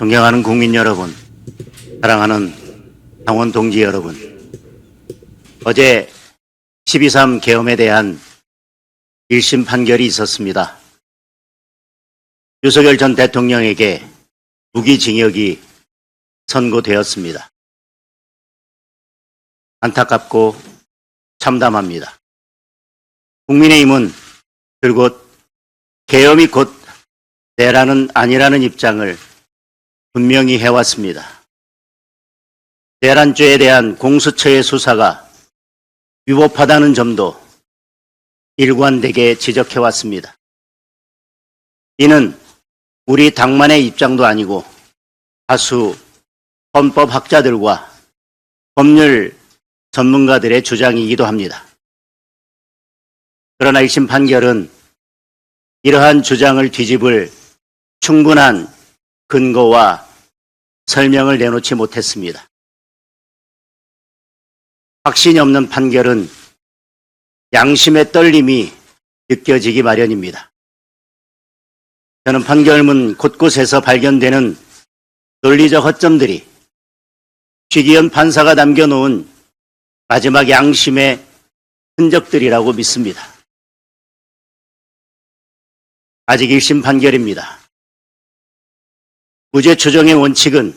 존경하는 국민 여러분, 사랑하는 당원 동지 여러분, 어제 12.3 계엄에 대한 1심 판결이 있었습니다. 윤석열 전 대통령에게 무기징역이 선고되었습니다. 안타깝고 참담합니다. 국민의힘은 줄곧 계엄이 곧 내란은 아니라는 입장을 분명히 해왔습니다. 내란죄에 대한 공수처의 수사가 위법하다는 점도 일관되게 지적해왔습니다. 이는 우리 당만의 입장도 아니고 다수 헌법학자들과 법률 전문가들의 주장이기도 합니다. 그러나 1심 판결은 이러한 주장을 뒤집을 충분한 근거와 설명을 내놓지 못했습니다. 확신이 없는 판결은 양심의 떨림이 느껴지기 마련입니다. 저는 판결문 곳곳에서 발견되는 논리적 허점들이 최기현 판사가 남겨놓은 마지막 양심의 흔적들이라고 믿습니다. 아직 1심 판결입니다. 무죄 추정의 원칙은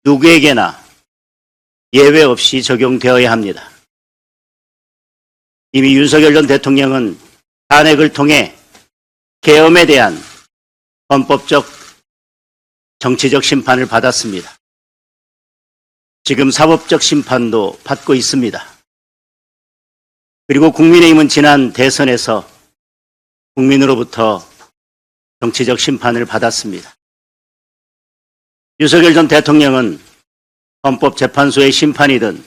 누구에게나 예외 없이 적용되어야 합니다. 이미 윤석열 전 대통령은 탄핵을 통해 계엄에 대한 헌법적, 정치적 심판을 받았습니다. 지금 사법적 심판도 받고 있습니다. 그리고 국민의힘은 지난 대선에서 국민으로부터 정치적 심판을 받았습니다. 윤석열 전 대통령은 헌법재판소의 심판이든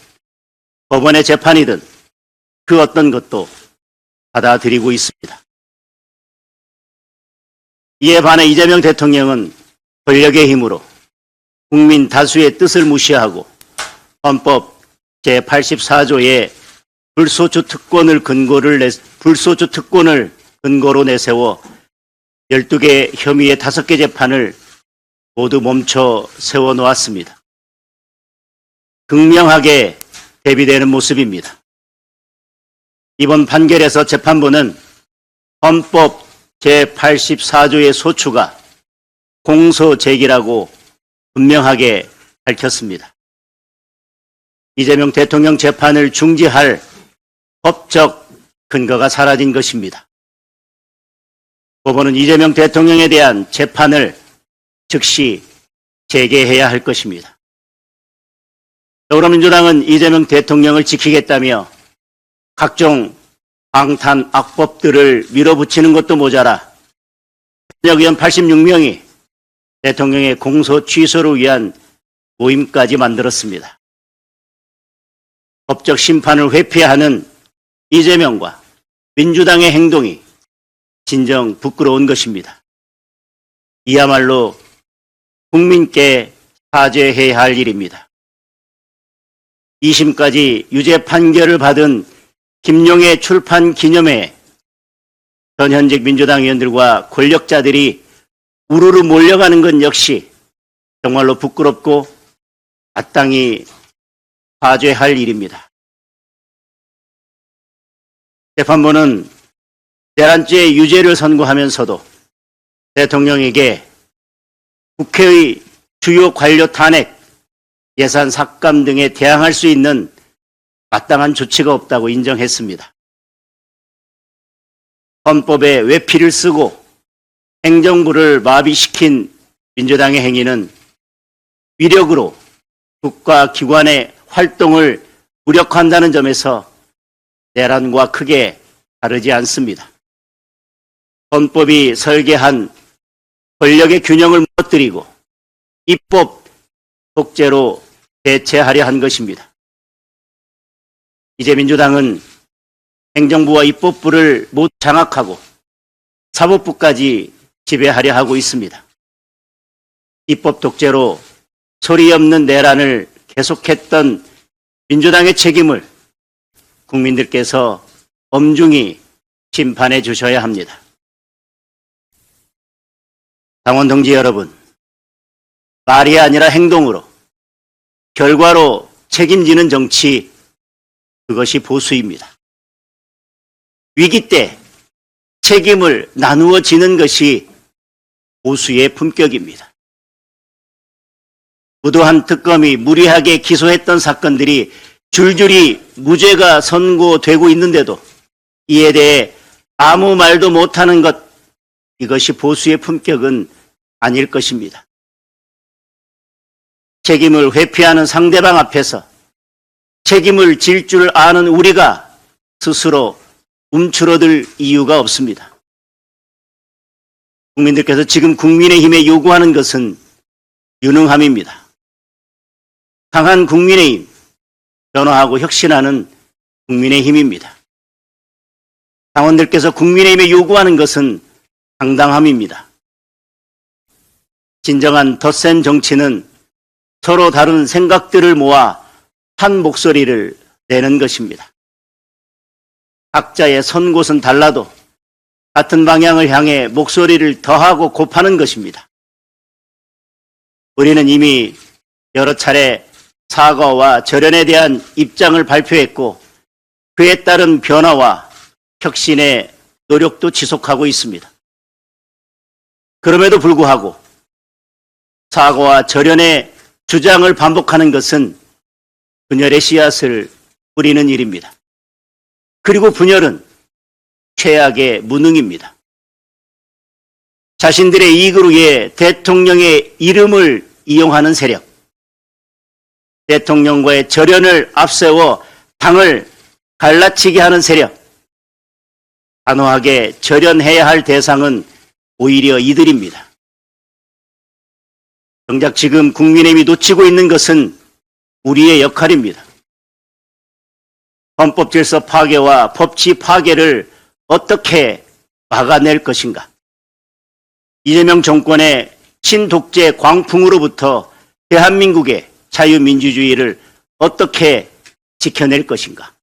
법원의 재판이든 그 어떤 것도 받아들이고 있습니다. 이에 반해 이재명 대통령은 권력의 힘으로 국민 다수의 뜻을 무시하고 헌법 제84조의 불소추 특권을 근거로 내세워 12개 혐의의 5개 재판을 모두 멈춰 세워놓았습니다. 극명하게 대비되는 모습입니다. 이번 판결에서 재판부는 헌법 제84조의 소추가 공소제기라고 분명하게 밝혔습니다. 이재명 대통령 재판을 중지할 법적 근거가 사라진 것입니다. 법원은 이재명 대통령에 대한 재판을 즉시 재개해야 할 것입니다. 더불어민주당은 이재명 대통령을 지키겠다며 각종 방탄 악법들을 밀어붙이는 것도 모자라 현역 의원 86명이 대통령의 공소 취소를 위한 모임까지 만들었습니다. 법적 심판을 회피하는 이재명과 민주당의 행동이 진정 부끄러운 것입니다. 이야말로 국민께 사죄해야 할 일입니다. 2심까지 유죄 판결을 받은 김용의 출판 기념회에 전 현직 민주당 의원들과 권력자들이 우르르 몰려가는 것 역시 정말로 부끄럽고 마땅히 사죄할 일입니다. 재판부는 내란죄 유죄를 선고하면서도 대통령에게 국회의 주요 관료 탄핵, 예산 삭감 등에 대항할 수 있는 마땅한 조치가 없다고 인정했습니다. 헌법에 외피를 쓰고 행정부를 마비시킨 민주당의 행위는 위력으로 국가기관의 활동을 무력화한다는 점에서 내란과 크게 다르지 않습니다. 헌법이 설계한 권력의 균형을 무너뜨리고 입법 독재로 대체하려 한 것입니다. 이제 민주당은 행정부와 입법부를 모두 장악하고 사법부까지 지배하려 하고 있습니다. 입법 독재로 소리 없는 내란을 계속했던 민주당의 책임을 국민들께서 엄중히 심판해 주셔야 합니다. 당원 동지 여러분, 말이 아니라 행동으로, 결과로 책임지는 정치, 그것이 보수입니다. 위기 때 책임을 나누어 지는 것이 보수의 품격입니다. 무도한 특검이 무리하게 기소했던 사건들이 줄줄이 무죄가 선고되고 있는데도 이에 대해 아무 말도 못하는 것, 이것이 보수의 품격은 아닐 것입니다. 책임을 회피하는 상대방 앞에서 책임을 질 줄 아는 우리가 스스로 움츠러들 이유가 없습니다. 국민들께서 지금 국민의힘에 요구하는 것은 유능함입니다. 강한 국민의힘, 변화하고 혁신하는 국민의힘입니다. 당원들께서 국민의힘에 요구하는 것은 당당함입니다. 진정한 덧센 정치는 서로 다른 생각들을 모아 한 목소리를 내는 것입니다. 각자의 선 곳은 달라도 같은 방향을 향해 목소리를 더하고 곱하는 것입니다. 우리는 이미 여러 차례 사과와 절연에 대한 입장을 발표했고 그에 따른 변화와 혁신의 노력도 지속하고 있습니다. 그럼에도 불구하고 사과와 절연의 주장을 반복하는 것은 분열의 씨앗을 뿌리는 일입니다. 그리고 분열은 최악의 무능입니다. 자신들의 이익을 위해 대통령의 이름을 이용하는 세력, 대통령과의 절연을 앞세워 당을 갈라치게 하는 세력, 단호하게 절연해야 할 대상은 오히려 이들입니다. 정작 지금 국민의힘이 놓치고 있는 것은 우리의 역할입니다. 헌법 질서 파괴와 법치 파괴를 어떻게 막아낼 것인가? 이재명 정권의 친독재 광풍으로부터 대한민국의 자유민주주의를 어떻게 지켜낼 것인가?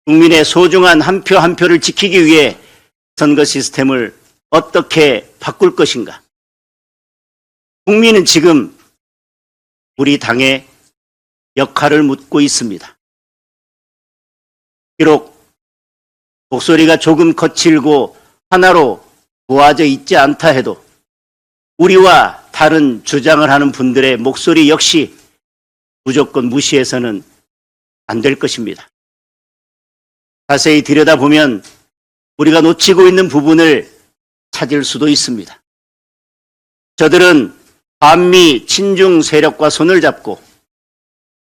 국민의 소중한 한 표 한 표를 지키기 위해 선거 시스템을 어떻게 바꿀 것인가? 국민은 지금 우리 당의 역할을 묻고 있습니다. 비록 목소리가 조금 거칠고 하나로 모아져 있지 않다 해도 우리와 다른 주장을 하는 분들의 목소리 역시 무조건 무시해서는 안 될 것입니다. 자세히 들여다보면 우리가 놓치고 있는 부분을 찾을 수도 있습니다. 저들은 반미 친중 세력과 손을 잡고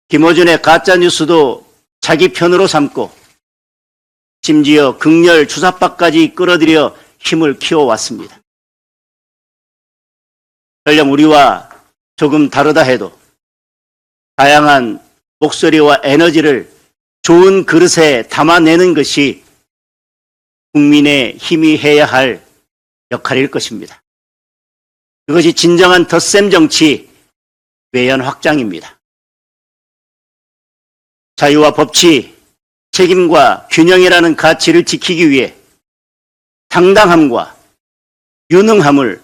김어준의 가짜뉴스도 자기 편으로 삼고 심지어 극렬 주사파까지 끌어들여 힘을 키워왔습니다. 설령 우리와 조금 다르다 해도 다양한 목소리와 에너지를 좋은 그릇에 담아내는 것이 국민의 힘이 해야 할 역할일 것입니다. 그것이 진정한 덧셈 정치, 외연 확장입니다. 자유와 법치, 책임과 균형이라는 가치를 지키기 위해 당당함과 유능함을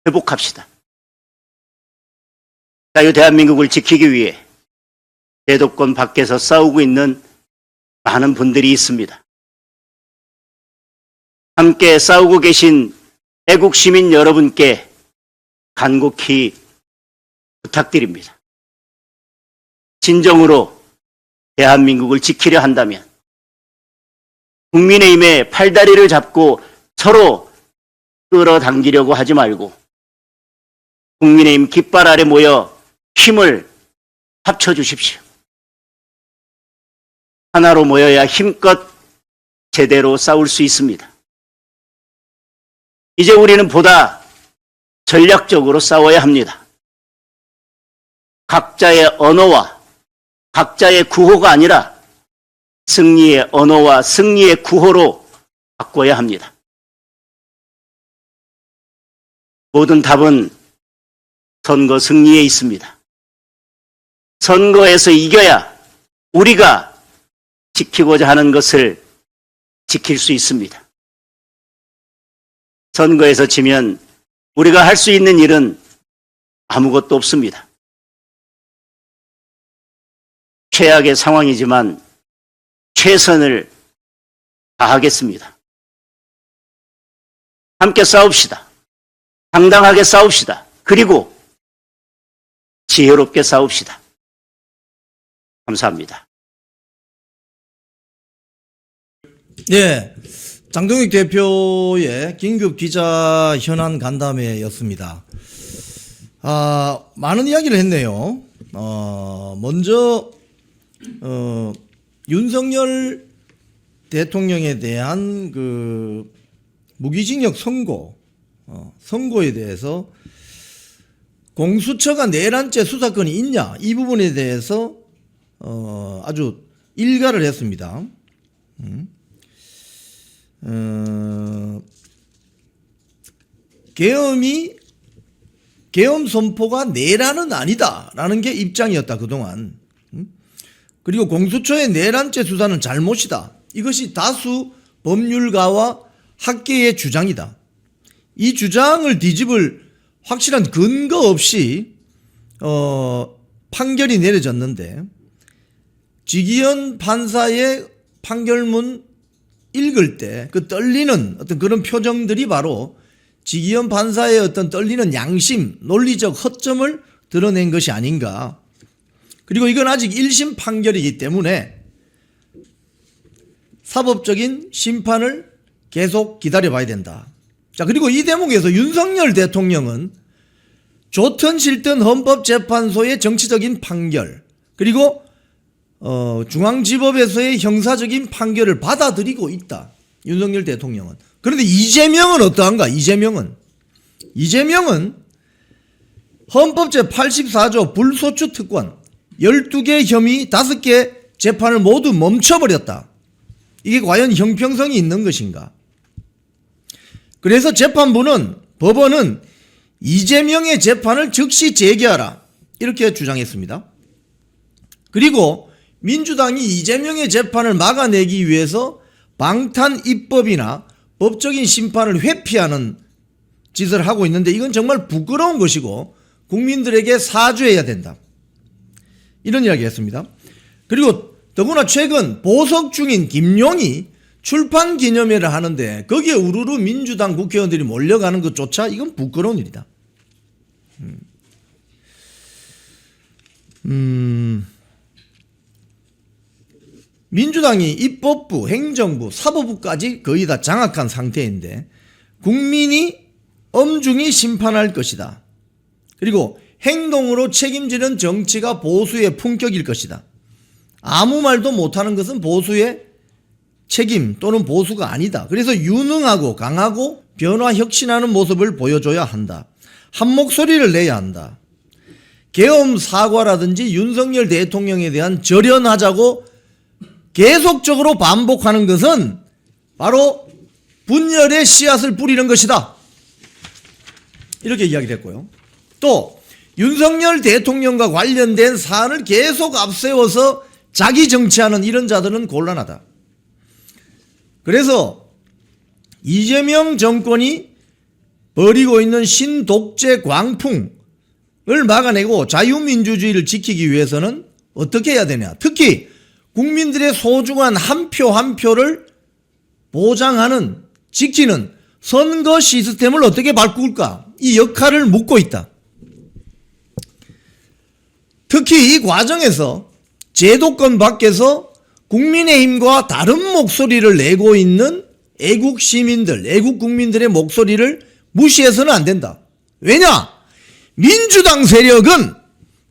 회복합시다. 자유 대한민국을 지키기 위해 제도권 밖에서 싸우고 있는 많은 분들이 있습니다. 함께 싸우고 계신 애국 시민 여러분께 간곡히 부탁드립니다. 진정으로 대한민국을 지키려 한다면 국민의힘의 팔다리를 잡고 서로 끌어당기려고 하지 말고 국민의힘 깃발 아래 모여 힘을 합쳐주십시오. 하나로 모여야 힘껏 제대로 싸울 수 있습니다. 이제 우리는 보다 전략적으로 싸워야 합니다. 각자의 언어와 각자의 구호가 아니라 승리의 언어와 승리의 구호로 바꿔야 합니다. 모든 답은 선거 승리에 있습니다. 선거에서 이겨야 우리가 지키고자 하는 것을 지킬 수 있습니다. 선거에서 지면 우리가 할 수 있는 일은 아무것도 없습니다. 최악의 상황이지만 최선을 다하겠습니다. 함께 싸웁시다. 당당하게 싸웁시다. 그리고 지혜롭게 싸웁시다. 감사합니다. 예, 장동익 대표의 긴급 기자 현안 간담회였습니다. 많은 이야기를 했네요. 먼저 윤석열 대통령에 대한 그 무기징역 선고에 대해서 공수처가 내란죄 수사권이 있냐, 이 부분에 대해서 아주 일가를 했습니다. 계엄 선포가 내란은 아니다라는 게 입장이었다, 그동안. 그리고 공수처의 내란죄 수사는 잘못이다. 이것이 다수 법률가와 학계의 주장이다. 이 주장을 뒤집을 확실한 근거 없이 판결이 내려졌는데, 지기현 판사의 판결문 읽을 때 그 떨리는 어떤 그런 표정들이 바로 지기현 판사의 어떤 떨리는 양심, 논리적 허점을 드러낸 것이 아닌가. 그리고 이건 아직 1심 판결이기 때문에 사법적인 심판을 계속 기다려봐야 된다. 자, 그리고 이 대목에서 윤석열 대통령은 좋든 싫든 헌법재판소의 정치적인 판결, 그리고 중앙지법에서의 형사적인 판결을 받아들이고 있다, 윤석열 대통령은. 그런데 이재명은 어떠한가? 이재명은 헌법 제84조 불소추 특권 12개 혐의 5개 재판을 모두 멈춰버렸다. 이게 과연 형평성이 있는 것인가? 그래서 법원은 이재명의 재판을 즉시 재개하라, 이렇게 주장했습니다. 그리고 민주당이 이재명의 재판을 막아내기 위해서 방탄 입법이나 법적인 심판을 회피하는 짓을 하고 있는데, 이건 정말 부끄러운 것이고 국민들에게 사죄해야 된다, 이런 이야기 했습니다. 그리고 더구나 최근 보석 중인 김용이 출판 기념회를 하는데 거기에 우르르 민주당 국회의원들이 몰려가는 것조차 이건 부끄러운 일이다. 민주당이 입법부, 행정부, 사법부까지 거의 다 장악한 상태인데 국민이 엄중히 심판할 것이다. 그리고 행동으로 책임지는 정치가 보수의 품격일 것이다. 아무 말도 못하는 것은 보수의 책임 또는 보수가 아니다. 그래서 유능하고 강하고 변화 혁신하는 모습을 보여줘야 한다. 한 목소리를 내야 한다. 계엄 사과라든지 윤석열 대통령에 대한 절연하자고 계속적으로 반복하는 것은 바로 분열의 씨앗을 뿌리는 것이다, 이렇게 이야기를 했고요. 또 윤석열 대통령과 관련된 사안을 계속 앞세워서 자기 정치하는 이런 자들은 곤란하다. 그래서 이재명 정권이 벌이고 있는 신독재 광풍을 막아내고 자유민주주의를 지키기 위해서는 어떻게 해야 되냐. 특히 국민들의 소중한 한 표 한 표를 보장하는, 지키는 선거 시스템을 어떻게 바꿀까, 이 역할을 묻고 있다. 특히 이 과정에서 제도권 밖에서 국민의힘과 다른 목소리를 내고 있는 애국 시민들, 애국 국민들의 목소리를 무시해서는 안 된다. 왜냐? 민주당 세력은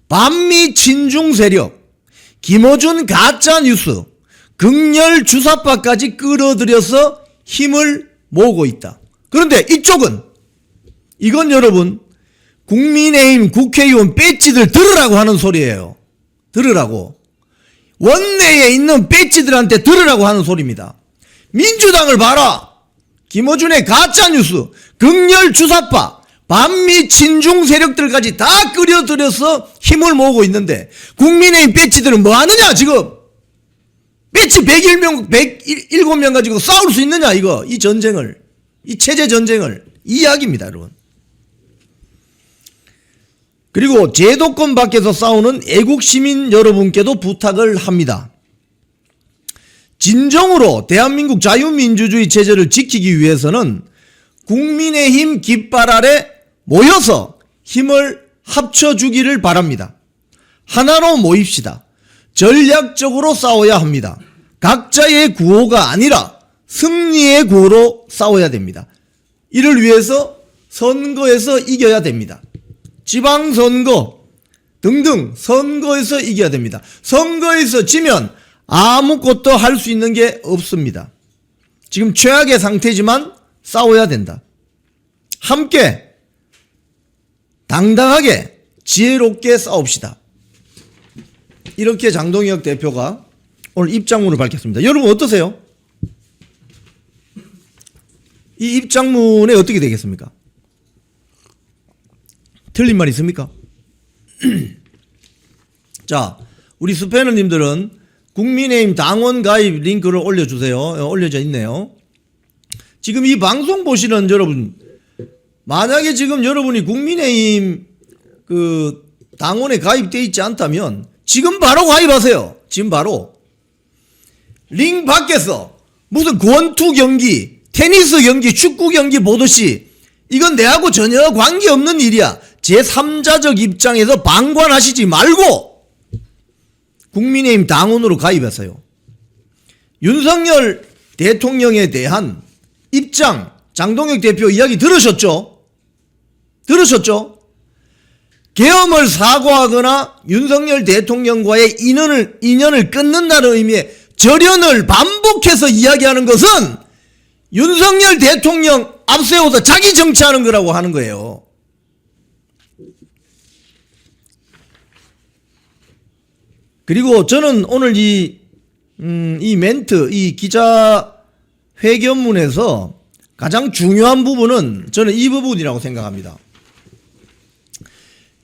반미 친중 세력, 김어준 가짜뉴스, 극렬 주사파까지 끌어들여서 힘을 모으고 있다. 그런데 이쪽은, 이건 여러분 국민의힘 국회의원 배지들 들으라고 하는 소리예요. 들으라고. 원내에 있는 배지들한테 들으라고 하는 소리입니다. 민주당을 봐라. 김어준의 가짜뉴스, 극렬 주사파, 반미 친중 세력들까지 다 끌어들여서 힘을 모으고 있는데 국민의힘 배지들은 뭐 하느냐 지금. 배지 107명 가지고 싸울 수 있느냐 이거. 이 전쟁을, 이 체제 전쟁을. 이 이야기입니다 여러분. 그리고 제도권 밖에서 싸우는 애국 시민 여러분께도 부탁을 합니다. 진정으로 대한민국 자유민주주의 체제를 지키기 위해서는 국민의힘 깃발 아래 모여서 힘을 합쳐주기를 바랍니다. 하나로 모입시다. 전략적으로 싸워야 합니다. 각자의 구호가 아니라 승리의 구호로 싸워야 됩니다. 이를 위해서 선거에서 이겨야 됩니다. 지방선거 등등 선거에서 이겨야 됩니다. 선거에서 지면 아무것도 할 수 있는 게 없습니다. 지금 최악의 상태지만 싸워야 된다. 함께 당당하게 지혜롭게 싸웁시다. 이렇게 장동혁 대표가 오늘 입장문을 밝혔습니다. 여러분 어떠세요? 이 입장문에 어떻게 되겠습니까? 틀린 말 있습니까? 자, 우리 스패너님들은 국민의힘 당원 가입 링크를 올려주세요. 올려져 있네요. 지금 이 방송 보시는 여러분, 만약에 지금 여러분이 국민의힘 그 당원에 가입되어 있지 않다면 지금 바로 가입하세요. 지금 바로. 링 밖에서 무슨 권투 경기, 테니스 경기, 축구 경기 보듯이 이건 내하고 전혀 관계없는 일이야. 제3자적 입장에서 방관하시지 말고 국민의힘 당원으로 가입하세요. 윤석열 대통령에 대한 입장, 장동혁 대표 이야기 들으셨죠? 들으셨죠? 계엄을 사과하거나 윤석열 대통령과의 인연을 끊는다는 의미의 절연을 반복해서 이야기하는 것은 윤석열 대통령 앞세워서 자기 정치하는 거라고 하는 거예요. 그리고 저는 오늘 이 멘트, 이 기자회견문에서 가장 중요한 부분은 저는 이 부분이라고 생각합니다.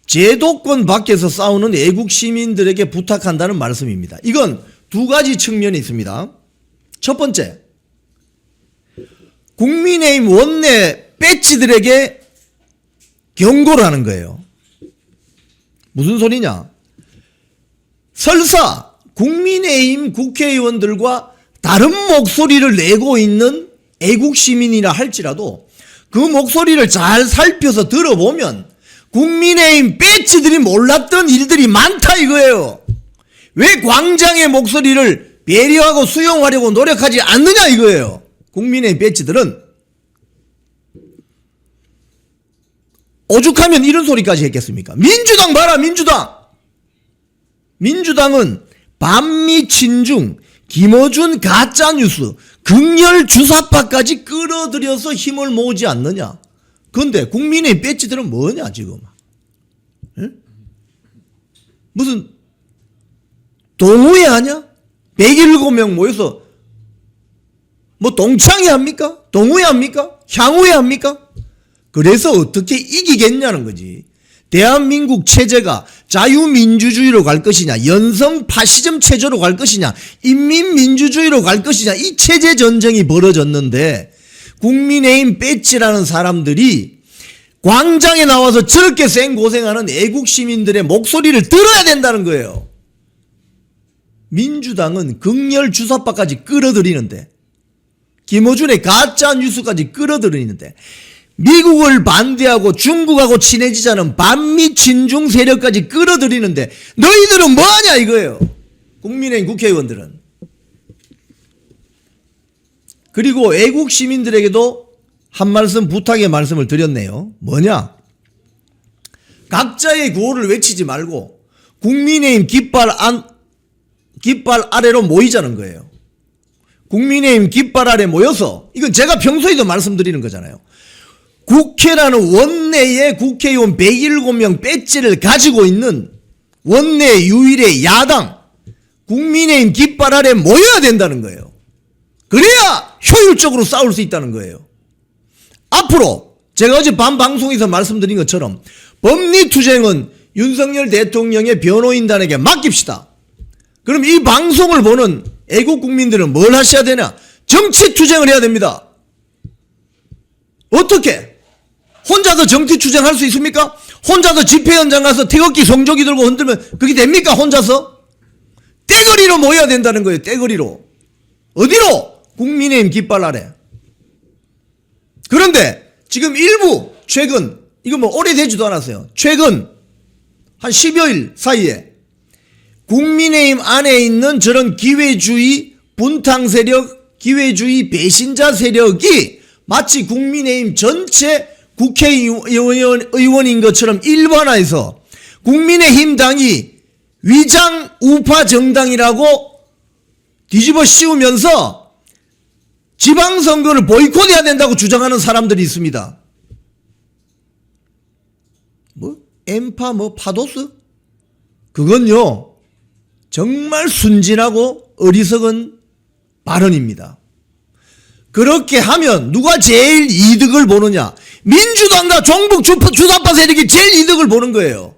제도권 밖에서 싸우는 애국 시민들에게 부탁한다는 말씀입니다. 이건 두 가지 측면이 있습니다. 첫 번째, 국민의힘 원내 배지들에게 경고를 하는 거예요. 무슨 소리냐? 설사 국민의힘 국회의원들과 다른 목소리를 내고 있는 애국 시민이라 할지라도 그 목소리를 잘 살펴서 들어보면 국민의힘 배지들이 몰랐던 일들이 많다 이거예요. 왜 광장의 목소리를 배려하고 수용하려고 노력하지 않느냐 이거예요. 국민의힘 배지들은 오죽하면 이런 소리까지 했겠습니까? 민주당 봐라, 민주당. 민주당은 반미 친중, 김어준 가짜뉴스, 극렬 주사파까지 끌어들여서 힘을 모으지 않느냐. 그런데 국민의힘 배지들은 뭐냐 지금. 에? 무슨 동호회 하냐? 107명 모여서 뭐 동창회 합니까? 동호회 합니까? 향후회 합니까? 그래서 어떻게 이기겠냐는 거지. 대한민국 체제가 자유민주주의로 갈 것이냐, 연성 파시즘 체제로 갈 것이냐, 인민민주주의로 갈 것이냐, 이 체제 전쟁이 벌어졌는데 국민의힘 배지라는 사람들이 광장에 나와서 저렇게 생고생하는 애국 시민들의 목소리를 들어야 된다는 거예요. 민주당은 극렬 주사파까지 끌어들이는데, 김어준의 가짜 뉴스까지 끌어들이는데, 미국을 반대하고 중국하고 친해지자는 반미 친중 세력까지 끌어들이는데 너희들은 뭐하냐 이거예요. 국민의힘 국회의원들은. 그리고 애국 시민들에게도 한 말씀 부탁의 말씀을 드렸네요. 뭐냐? 각자의 구호를 외치지 말고 국민의힘 깃발 아래로 모이자는 거예요. 국민의힘 깃발 아래 모여서, 이건 제가 평소에도 말씀드리는 거잖아요. 국회라는 원내에 국회의원 107명 배지를 가지고 있는 원내 유일의 야당 국민의힘 깃발 아래 모여야 된다는 거예요. 그래야 효율적으로 싸울 수 있다는 거예요. 앞으로 제가 어제 밤 방송에서 말씀드린 것처럼 법리투쟁은 윤석열 대통령의 변호인단에게 맡깁시다. 그럼 이 방송을 보는 애국 국민들은 뭘 하셔야 되냐? 정치투쟁을 해야 됩니다. 어떻게? 혼자서 정치 투쟁할 수 있습니까? 혼자서 집회 현장 가서 태극기 성조기 들고 흔들면 그게 됩니까? 혼자서? 떼거리로 모여야 된다는 거예요. 떼거리로. 어디로? 국민의힘 깃발 아래. 그런데 지금 일부 최근 이거 뭐 오래되지도 않았어요. 최근 한 10여일 사이에 국민의힘 안에 있는 저런 기회주의 분탕 세력, 기회주의 배신자 세력이 마치 국민의힘 전체 국회의원인 것처럼 일반화해서 국민의힘 당이 위장 우파 정당이라고 뒤집어 씌우면서 지방선거를 보이콧해야 된다고 주장하는 사람들이 있습니다. 뭐 엠파 뭐 파도스? 그건요 정말 순진하고 어리석은 발언입니다. 그렇게 하면 누가 제일 이득을 보느냐? 민주당과 종북 주사파 세력이 제일 이득을 보는 거예요.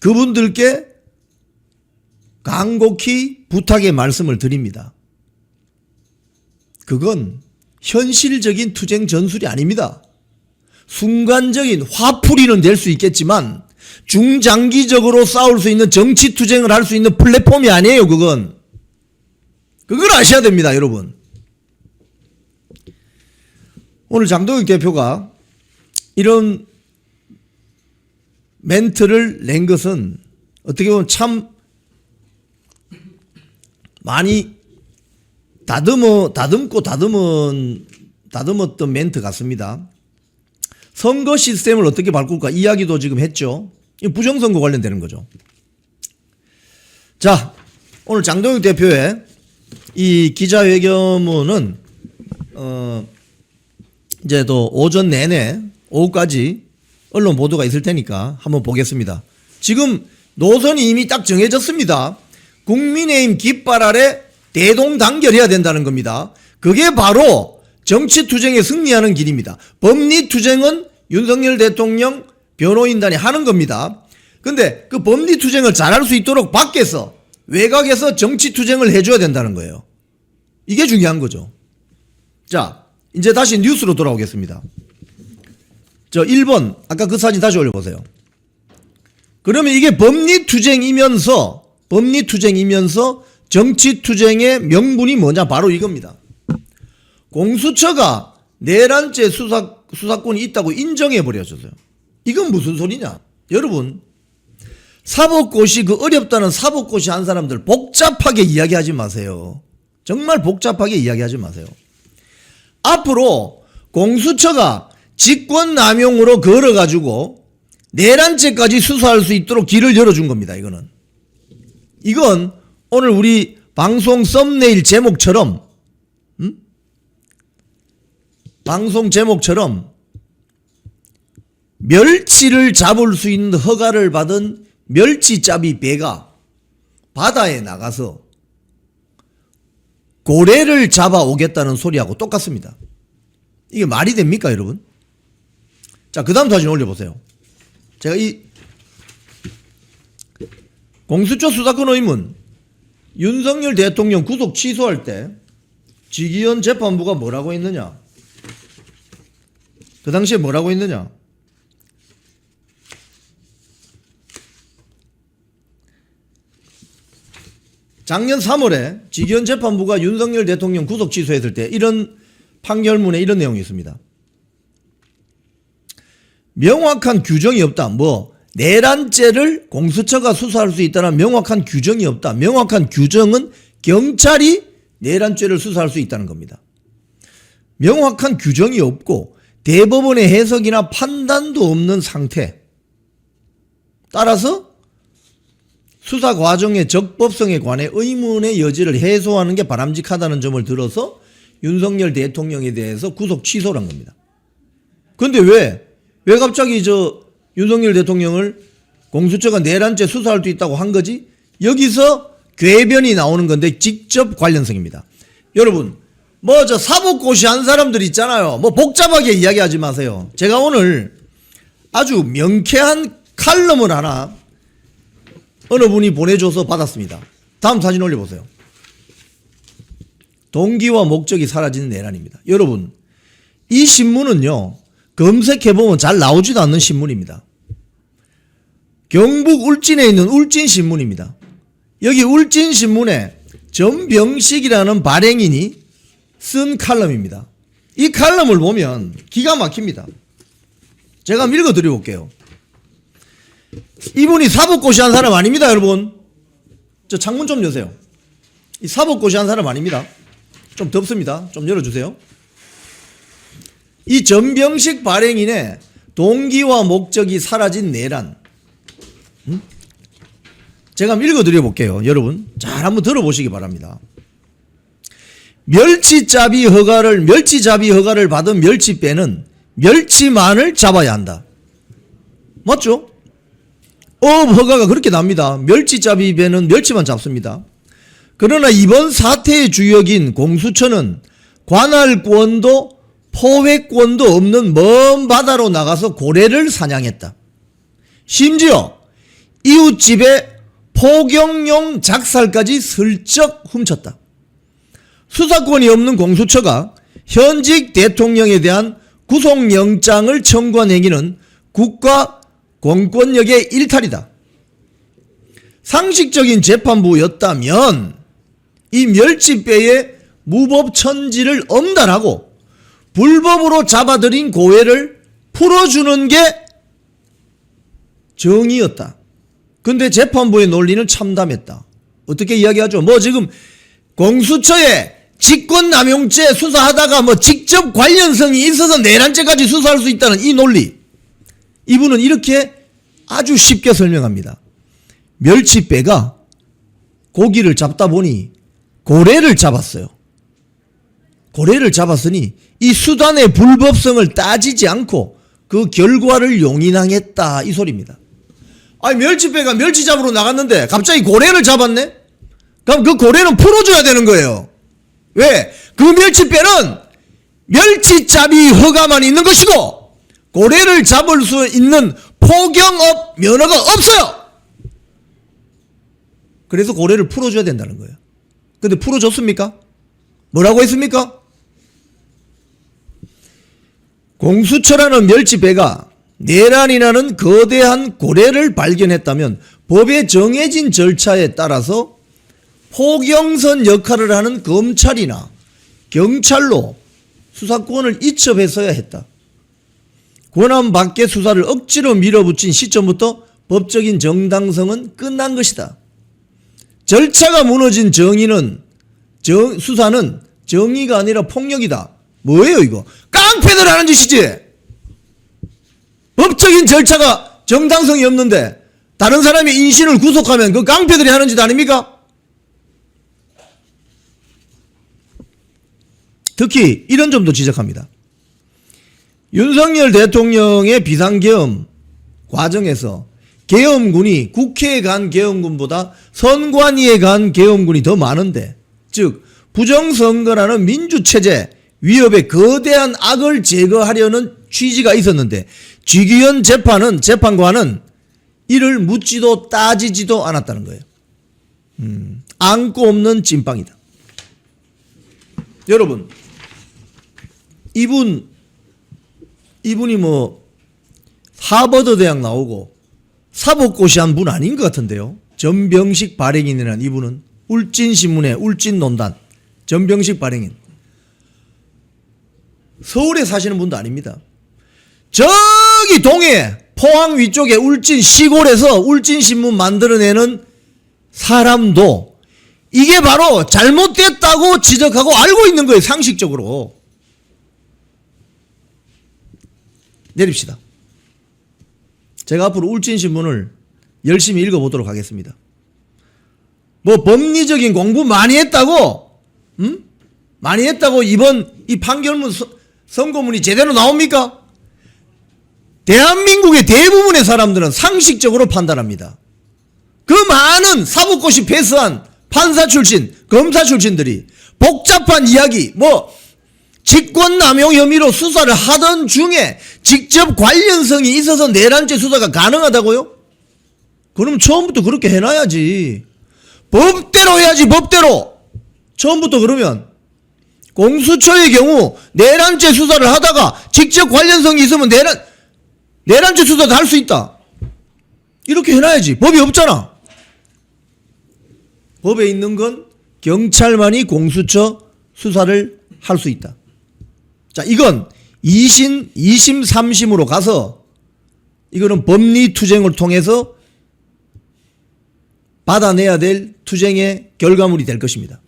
그분들께 간곡히 부탁의 말씀을 드립니다. 그건 현실적인 투쟁 전술이 아닙니다. 순간적인 화풀이는 될 수 있겠지만 중장기적으로 싸울 수 있는 정치 투쟁을 할 수 있는 플랫폼이 아니에요. 그걸 아셔야 됩니다, 여러분. 오늘 장동혁 대표가 이런 멘트를 낸 것은 어떻게 보면 참 많이 다듬었던 멘트 같습니다. 선거 시스템을 어떻게 바꿀까 이야기도 지금 했죠. 부정선거 관련되는 거죠. 자, 오늘 장동혁 대표의 이 기자회견문은 이제 또 오전 내내 오후까지 언론 보도가 있을 테니까 한번 보겠습니다. 지금 노선이 이미 딱 정해졌습니다. 국민의힘 깃발 아래 대동단결해야 된다는 겁니다. 그게 바로 정치투쟁에 승리하는 길입니다. 법리투쟁은 윤석열 대통령 변호인단이 하는 겁니다. 근데 그 법리투쟁을 잘할 수 있도록 밖에서 외곽에서 정치투쟁을 해줘야 된다는 거예요. 이게 중요한 거죠. 자, 이제 다시 뉴스로 돌아오겠습니다. 저 1번 아까 그 사진 다시 올려보세요. 그러면 이게 법리투쟁이면서 정치투쟁의 명분이 뭐냐? 바로 이겁니다. 공수처가 내란죄 수사권이 있다고 인정해버렸어요. 이건 무슨 소리냐? 여러분, 사법고시 그 어렵다는 사법고시 한 사람들 복잡하게 이야기하지 마세요. 정말 복잡하게 이야기하지 마세요. 앞으로 공수처가 직권남용으로 걸어가지고 내란죄까지 수사할 수 있도록 길을 열어준 겁니다. 이건 오늘 우리 방송 썸네일 제목처럼 멸치를 잡을 수 있는 허가를 받은 멸치잡이 배가 바다에 나가서 고래를 잡아오겠다는 소리하고 똑같습니다. 이게 말이 됩니까, 여러분? 자, 그 다음 사진 올려보세요. 제가 이 공수처 수사권 의문 윤석열 대통령 구속 취소할 때 지기현 재판부가 뭐라고 했느냐? 그 당시에 뭐라고 했느냐? 작년 3월에 지기현 재판부가 윤석열 대통령 구속 취소했을 때 이런 판결문에 이런 내용이 있습니다. 명확한 규정이 없다. 내란죄를 공수처가 수사할 수 있다는 명확한 규정이 없다. 명확한 규정은 경찰이 내란죄를 수사할 수 있다는 겁니다. 명확한 규정이 없고 대법원의 해석이나 판단도 없는 상태. 따라서 수사 과정의 적법성에 관해 의문의 여지를 해소하는 게 바람직하다는 점을 들어서 윤석열 대통령에 대해서 구속 취소를 한 겁니다. 그런데 왜 갑자기 윤석열 대통령을 공수처가 내란죄 수사할 수 있다고 한 거지? 여기서 궤변이 나오는 건데 직접 관련성입니다. 여러분, 사법고시 한 사람들 있잖아요. 복잡하게 이야기하지 마세요. 제가 오늘 아주 명쾌한 칼럼을 하나 어느 분이 보내줘서 받았습니다. 다음 사진 올려보세요. 동기와 목적이 사라지는 내란입니다. 여러분, 이 신문은요, 검색해보면 잘 나오지도 않는 신문입니다. 경북 울진에 있는 울진신문입니다. 여기 울진신문에 전병식이라는 발행인이 쓴 칼럼입니다. 이 칼럼을 보면 기가 막힙니다. 제가 한번 읽어드려 볼게요. 이분이 사법고시한 사람 아닙니다, 여러분. 저 창문 좀 여세요. 이 사법고시한 사람 아닙니다. 좀 덥습니다. 좀 열어주세요. 이 전병식 발행인의 동기와 목적이 사라진 내란. 제가 한번 읽어드려 볼게요. 여러분 잘 한번 들어보시기 바랍니다. 멸치잡이 허가를 받은 멸치배는 멸치만을 잡아야 한다. 맞죠? 어업 허가가 그렇게 납니다. 멸치잡이 배는 멸치만 잡습니다. 그러나 이번 사태의 주역인 공수처는 관할권도 포획권도 없는 먼 바다로 나가서 고래를 사냥했다. 심지어 이웃집에 포경용 작살까지 슬쩍 훔쳤다. 수사권이 없는 공수처가 현직 대통령에 대한 구속영장을 청구한 행위는 국가 공권력의 일탈이다. 상식적인 재판부였다면 이 멸치배의 무법천지를 엄단하고 불법으로 잡아들인 고해를 풀어주는 게 정의였다. 근데 재판부의 논리는 참담했다. 어떻게 이야기하죠? 뭐 지금 공수처에 직권남용죄 수사하다가 뭐 직접 관련성이 있어서 내란죄까지 수사할 수 있다는 이 논리. 이분은 이렇게 아주 쉽게 설명합니다. 멸치배가 고기를 잡다 보니 고래를 잡았어요. 고래를 잡았으니 이 수단의 불법성을 따지지 않고 그 결과를 용인하겠다 이 소리입니다. 아니 멸치배가 멸치 잡으러 나갔는데 갑자기 고래를 잡았네? 그럼 그 고래는 풀어줘야 되는 거예요. 왜? 그 멸치배는 멸치잡이 허가만 있는 것이고 고래를 잡을 수 있는 포경업 면허가 없어요. 그래서 고래를 풀어줘야 된다는 거예요. 근데 풀어줬습니까? 뭐라고 했습니까? 공수처라는 멸치배가 내란이라는 거대한 고래를 발견했다면 법에 정해진 절차에 따라서 포경선 역할을 하는 검찰이나 경찰로 수사권을 이첩했어야 했다. 권한 밖의 수사를 억지로 밀어붙인 시점부터 법적인 정당성은 끝난 것이다. 절차가 무너진 수사는 정의가 아니라 폭력이다. 뭐예요 이거? 깡패들 하는 짓이지. 법적인 절차가 정당성이 없는데 다른 사람의 인신을 구속하면 그 깡패들이 하는 짓 아닙니까? 특히 이런 점도 지적합니다. 윤석열 대통령의 비상계엄 과정에서 계엄군이 국회에 간 계엄군보다 선관위에 간 계엄군이 더 많은데, 즉 부정선거라는 민주체제 위협의 거대한 악을 제거하려는 취지가 있었는데 지기현 재판관은 이를 묻지도 따지지도 않았다는 거예요. 안고 없는 찐빵이다. 여러분, 이분이 뭐 하버드 대학 나오고 사법고시한 분 아닌 것 같은데요. 전병식 발행인이라는 이분은 울진신문의 울진논단 전병식 발행인. 서울에 사시는 분도 아닙니다. 저기 동해 포항 위쪽에 울진 시골에서 울진신문 만들어내는 사람도 이게 바로 잘못됐다고 지적하고 알고 있는 거예요. 상식적으로. 내립시다. 제가 앞으로 울진신문을 열심히 읽어보도록 하겠습니다. 뭐 법리적인 공부 많이 했다고 많이 했다고 이번 이 판결문 선고문이 제대로 나옵니까? 대한민국의 대부분의 사람들은 상식적으로 판단합니다. 그 많은 사법고시 패스한 판사 출신, 검사 출신들이 복잡한 이야기, 뭐 직권남용 혐의로 수사를 하던 중에 직접 관련성이 있어서 내란죄 수사가 가능하다고요? 그럼 처음부터 그렇게 해놔야지. 법대로 해야지, 법대로. 처음부터 그러면 공수처의 경우 내란죄 수사를 하다가 직접 관련성이 있으면 내란죄 수사도 할 수 있다. 이렇게 해놔야지. 법이 없잖아. 법에 있는 건 경찰만이 공수처 수사를 할 수 있다. 자, 이건 2심, 2심, 3심으로 가서 이거는 법리투쟁을 통해서 받아내야 될 투쟁의 결과물이 될 것입니다.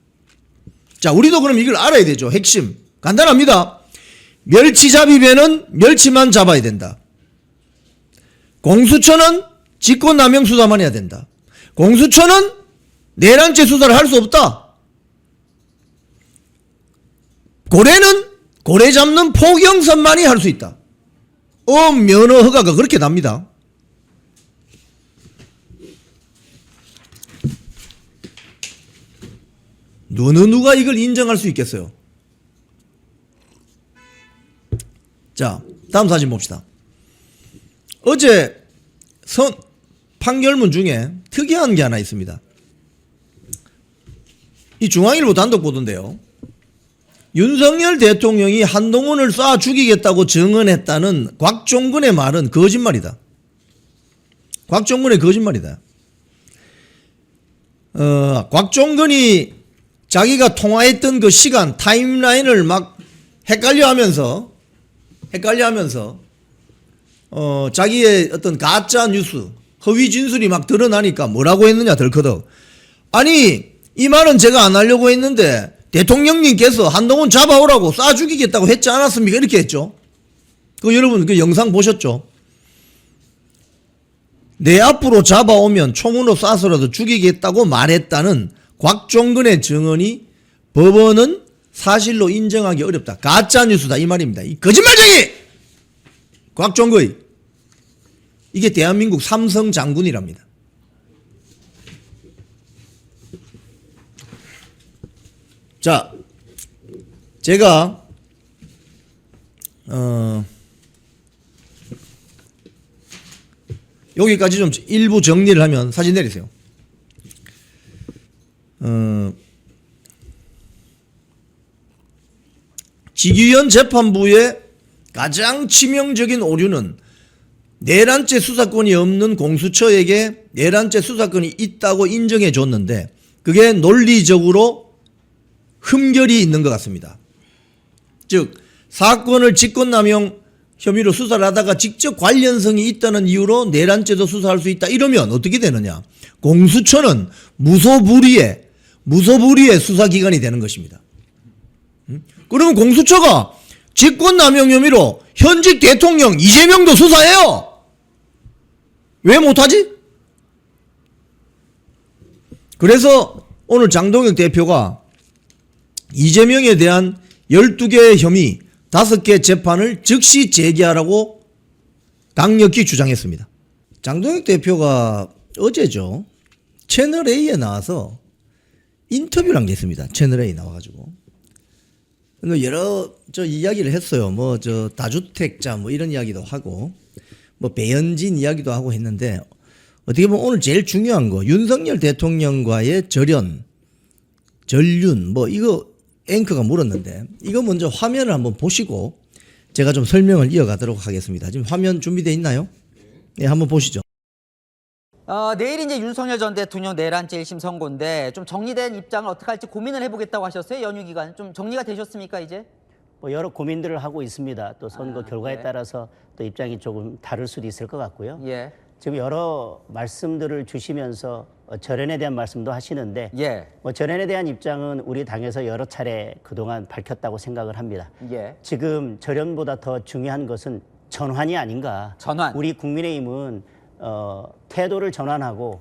자, 우리도 그럼 이걸 알아야 되죠. 핵심. 간단합니다. 멸치잡이배는 멸치만 잡아야 된다. 공수처는 직권남용 수사만 해야 된다. 공수처는 내란죄 수사를 할 수 없다. 고래는 고래 잡는 포경선만이 할 수 있다. 면허 허가가 그렇게 납니다. 누가 이걸 인정할 수 있겠어요? 자, 다음 사진 봅시다. 어제 판결문 중에 특이한 게 하나 있습니다. 이 중앙일보 단독 보도인데요. 윤석열 대통령이 한동훈을 쏴 죽이겠다고 증언했다는 곽종근의 말은 거짓말이다. 곽종근의 거짓말이다. 곽종근이 자기가 통화했던 그 시간 타임라인을 막 헷갈려하면서 자기의 어떤 가짜 뉴스 허위 진술이 막 드러나니까 뭐라고 했느냐 덜커덕. 아니 이 말은 제가 안 하려고 했는데 대통령님께서 한동훈 잡아오라고 쏴 죽이겠다고 했지 않았습니까? 이렇게 했죠. 그 여러분 그 영상 보셨죠? 내 앞으로 잡아오면 총으로 쏴서라도 죽이겠다고 말했다는 곽종근의 증언이 법원은 사실로 인정하기 어렵다. 가짜 뉴스다 이 말입니다. 이 거짓말쟁이! 곽종근 이게 대한민국 삼성 장군이랍니다. 자, 제가 여기까지 좀 일부 정리를 하면 사진 내리세요. 지기현 재판부의 가장 치명적인 오류는 내란죄 수사권이 없는 공수처에게 내란죄 수사권이 있다고 인정해 줬는데 그게 논리적으로 흠결이 있는 것 같습니다. 즉 사건을 직권남용 혐의로 수사를 하다가 직접 관련성이 있다는 이유로 내란죄도 수사할 수 있다 이러면 어떻게 되느냐. 공수처는 무소불위의 수사기관이 되는 것입니다. 그러면 공수처가 직권남용 혐의로 현직 대통령 이재명도 수사해요. 왜 못하지? 그래서 오늘 장동혁 대표가 이재명에 대한 12개의 혐의 5개 재판을 즉시 재개하라고 강력히 주장했습니다. 장동혁 대표가 어제죠. 채널A에 나와서 인터뷰를 한 게 있습니다. 채널A 나와가지고. 여러 이야기를 했어요. 다주택자 이런 이야기도 하고 배현진 이야기도 하고 했는데 어떻게 보면 오늘 제일 중요한 거 윤석열 대통령과의 전륜 이거 앵커가 물었는데 이거 먼저 화면을 한번 보시고 제가 좀 설명을 이어가도록 하겠습니다. 지금 화면 준비되어 있나요? 네, 한번 보시죠. 내일 이제 윤석열 전 대통령 내란죄 1심 선고인데 좀 정리된 입장을 어떻게 할지 고민을 해보겠다고 하셨어요. 연휴 기간 좀 정리가 되셨습니까 이제? 여러 고민들을 하고 있습니다. 또 선거 결과에 네. 따라서 또 입장이 조금 다를 수도 있을 것 같고요. 예. 지금 여러 말씀들을 주시면서 절연에 대한 말씀도 하시는데 예. 절연에 대한 입장은 우리 당에서 여러 차례 그동안 밝혔다고 생각을 합니다. 예. 지금 절연보다 더 중요한 것은 전환이 아닌가. 전환. 우리 국민의힘은 태도를 전환하고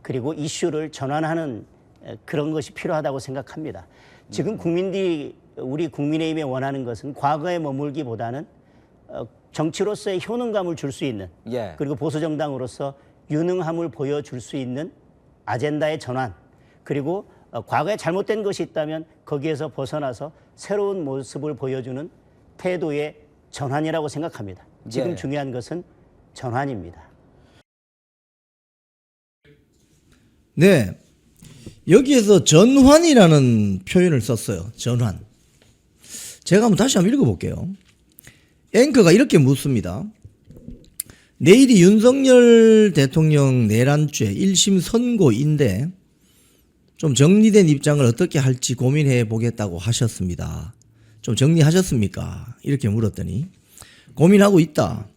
그리고 이슈를 전환하는 그런 것이 필요하다고 생각합니다. 지금 우리 국민의힘에 원하는 것은 과거에 머물기보다는 정치로서의 효능감을 줄 수 있는 예. 그리고 보수정당으로서 유능함을 보여줄 수 있는 아젠다의 전환 그리고 과거에 잘못된 것이 있다면 거기에서 벗어나서 새로운 모습을 보여주는 태도의 전환이라고 생각합니다. 지금 예. 중요한 것은 전환입니다. 네. 여기에서 전환이라는 표현을 썼어요. 전환. 제가 한번 다시 한번 읽어볼게요. 앵커가 이렇게 묻습니다. 내일이 윤석열 대통령 내란죄 1심 선고인데 좀 정리된 입장을 어떻게 할지 고민해 보겠다고 하셨습니다. 좀 정리하셨습니까? 이렇게 물었더니 고민하고 있다.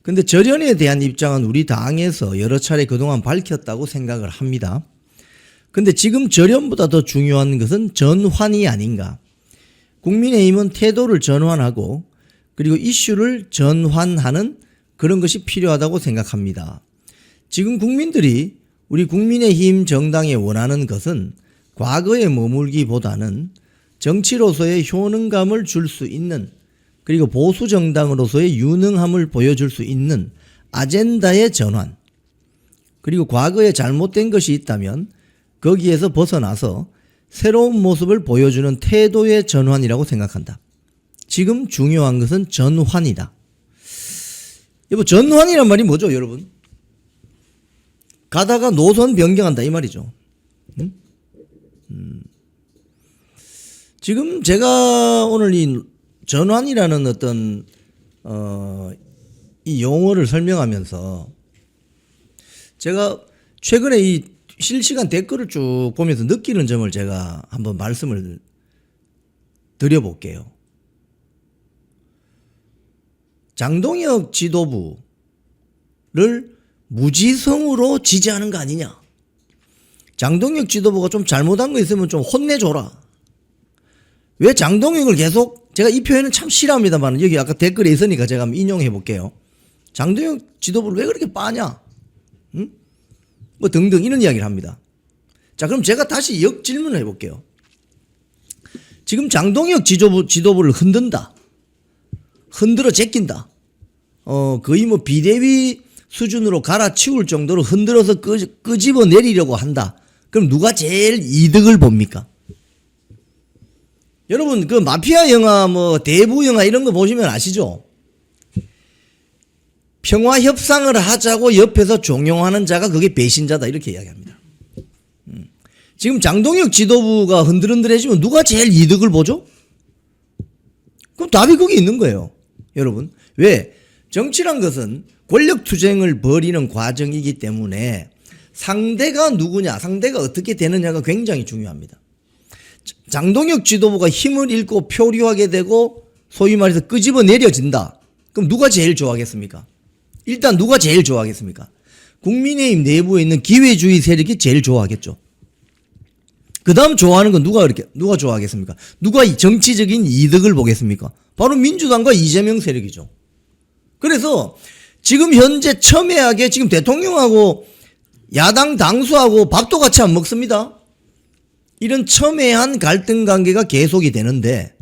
근데 절연에 대한 입장은 우리 당에서 여러 차례 그동안 밝혔다고 생각을 합니다. 근데 지금 절연보다 더 중요한 것은 전환이 아닌가. 국민의힘은 태도를 전환하고 그리고 이슈를 전환하는 그런 것이 필요하다고 생각합니다. 지금 국민들이 우리 국민의힘 정당에 원하는 것은 과거에 머물기보다는 정치로서의 효능감을 줄 수 있는 그리고 보수 정당으로서의 유능함을 보여줄 수 있는 아젠다의 전환, 그리고 과거에 잘못된 것이 있다면 거기에서 벗어나서 새로운 모습을 보여주는 태도의 전환이라고 생각한다. 지금 중요한 것은 전환이다. 여보, 전환이란 말이 뭐죠, 여러분? 가다가 노선 변경한다 이 말이죠. 응? 지금 제가 오늘 이 전환이라는 어떤 이 용어를 설명하면서 제가 최근에 이 실시간 댓글을 쭉 보면서 느끼는 점을 제가 한번 말씀을 드려볼게요. 장동혁 지도부를 무지성으로 지지하는 거 아니냐. 장동혁 지도부가 좀 잘못한 거 있으면 좀 혼내줘라. 왜 장동혁을 계속, 제가 이 표현은 참 싫어합니다만 여기 아까 댓글에 있으니까 제가 한번 인용해 볼게요. 장동혁 지도부를 왜 그렇게 빠냐? 응? 뭐 등등 이런 이야기를 합니다. 자, 그럼 제가 다시 역질문을 해볼게요. 지금 장동혁 지도부를 흔든다. 흔들어 제낀다. 거의 뭐 비대위 수준으로 갈아치울 정도로 흔들어서 끄집어 내리려고 한다. 그럼 누가 제일 이득을 봅니까? 여러분, 그 마피아 영화, 뭐 대부 영화 이런 거 보시면 아시죠? 평화 협상을 하자고 옆에서 종용하는 자가 그게 배신자다 이렇게 이야기합니다. 지금 장동혁 지도부가 흔들흔들해지면 누가 제일 이득을 보죠? 그럼 답이 거기 있는 거예요. 여러분, 왜? 정치란 것은 권력 투쟁을 벌이는 과정이기 때문에 상대가 누구냐, 상대가 어떻게 되느냐가 굉장히 중요합니다. 장동혁 지도부가 힘을 잃고 표류하게 되고 소위 말해서 끄집어 내려진다. 그럼 누가 제일 좋아하겠습니까? 일단 누가 제일 좋아하겠습니까? 국민의힘 내부에 있는 기회주의 세력이 제일 좋아하겠죠. 그 다음 좋아하는 건 누가 좋아하겠습니까? 누가 이 정치적인 이득을 보겠습니까? 바로 민주당과 이재명 세력이죠. 그래서 지금 현재 첨예하게 지금 대통령하고 야당 당수하고 밥도 같이 안 먹습니다. 이런 첨예한 갈등 관계가 계속이 되는데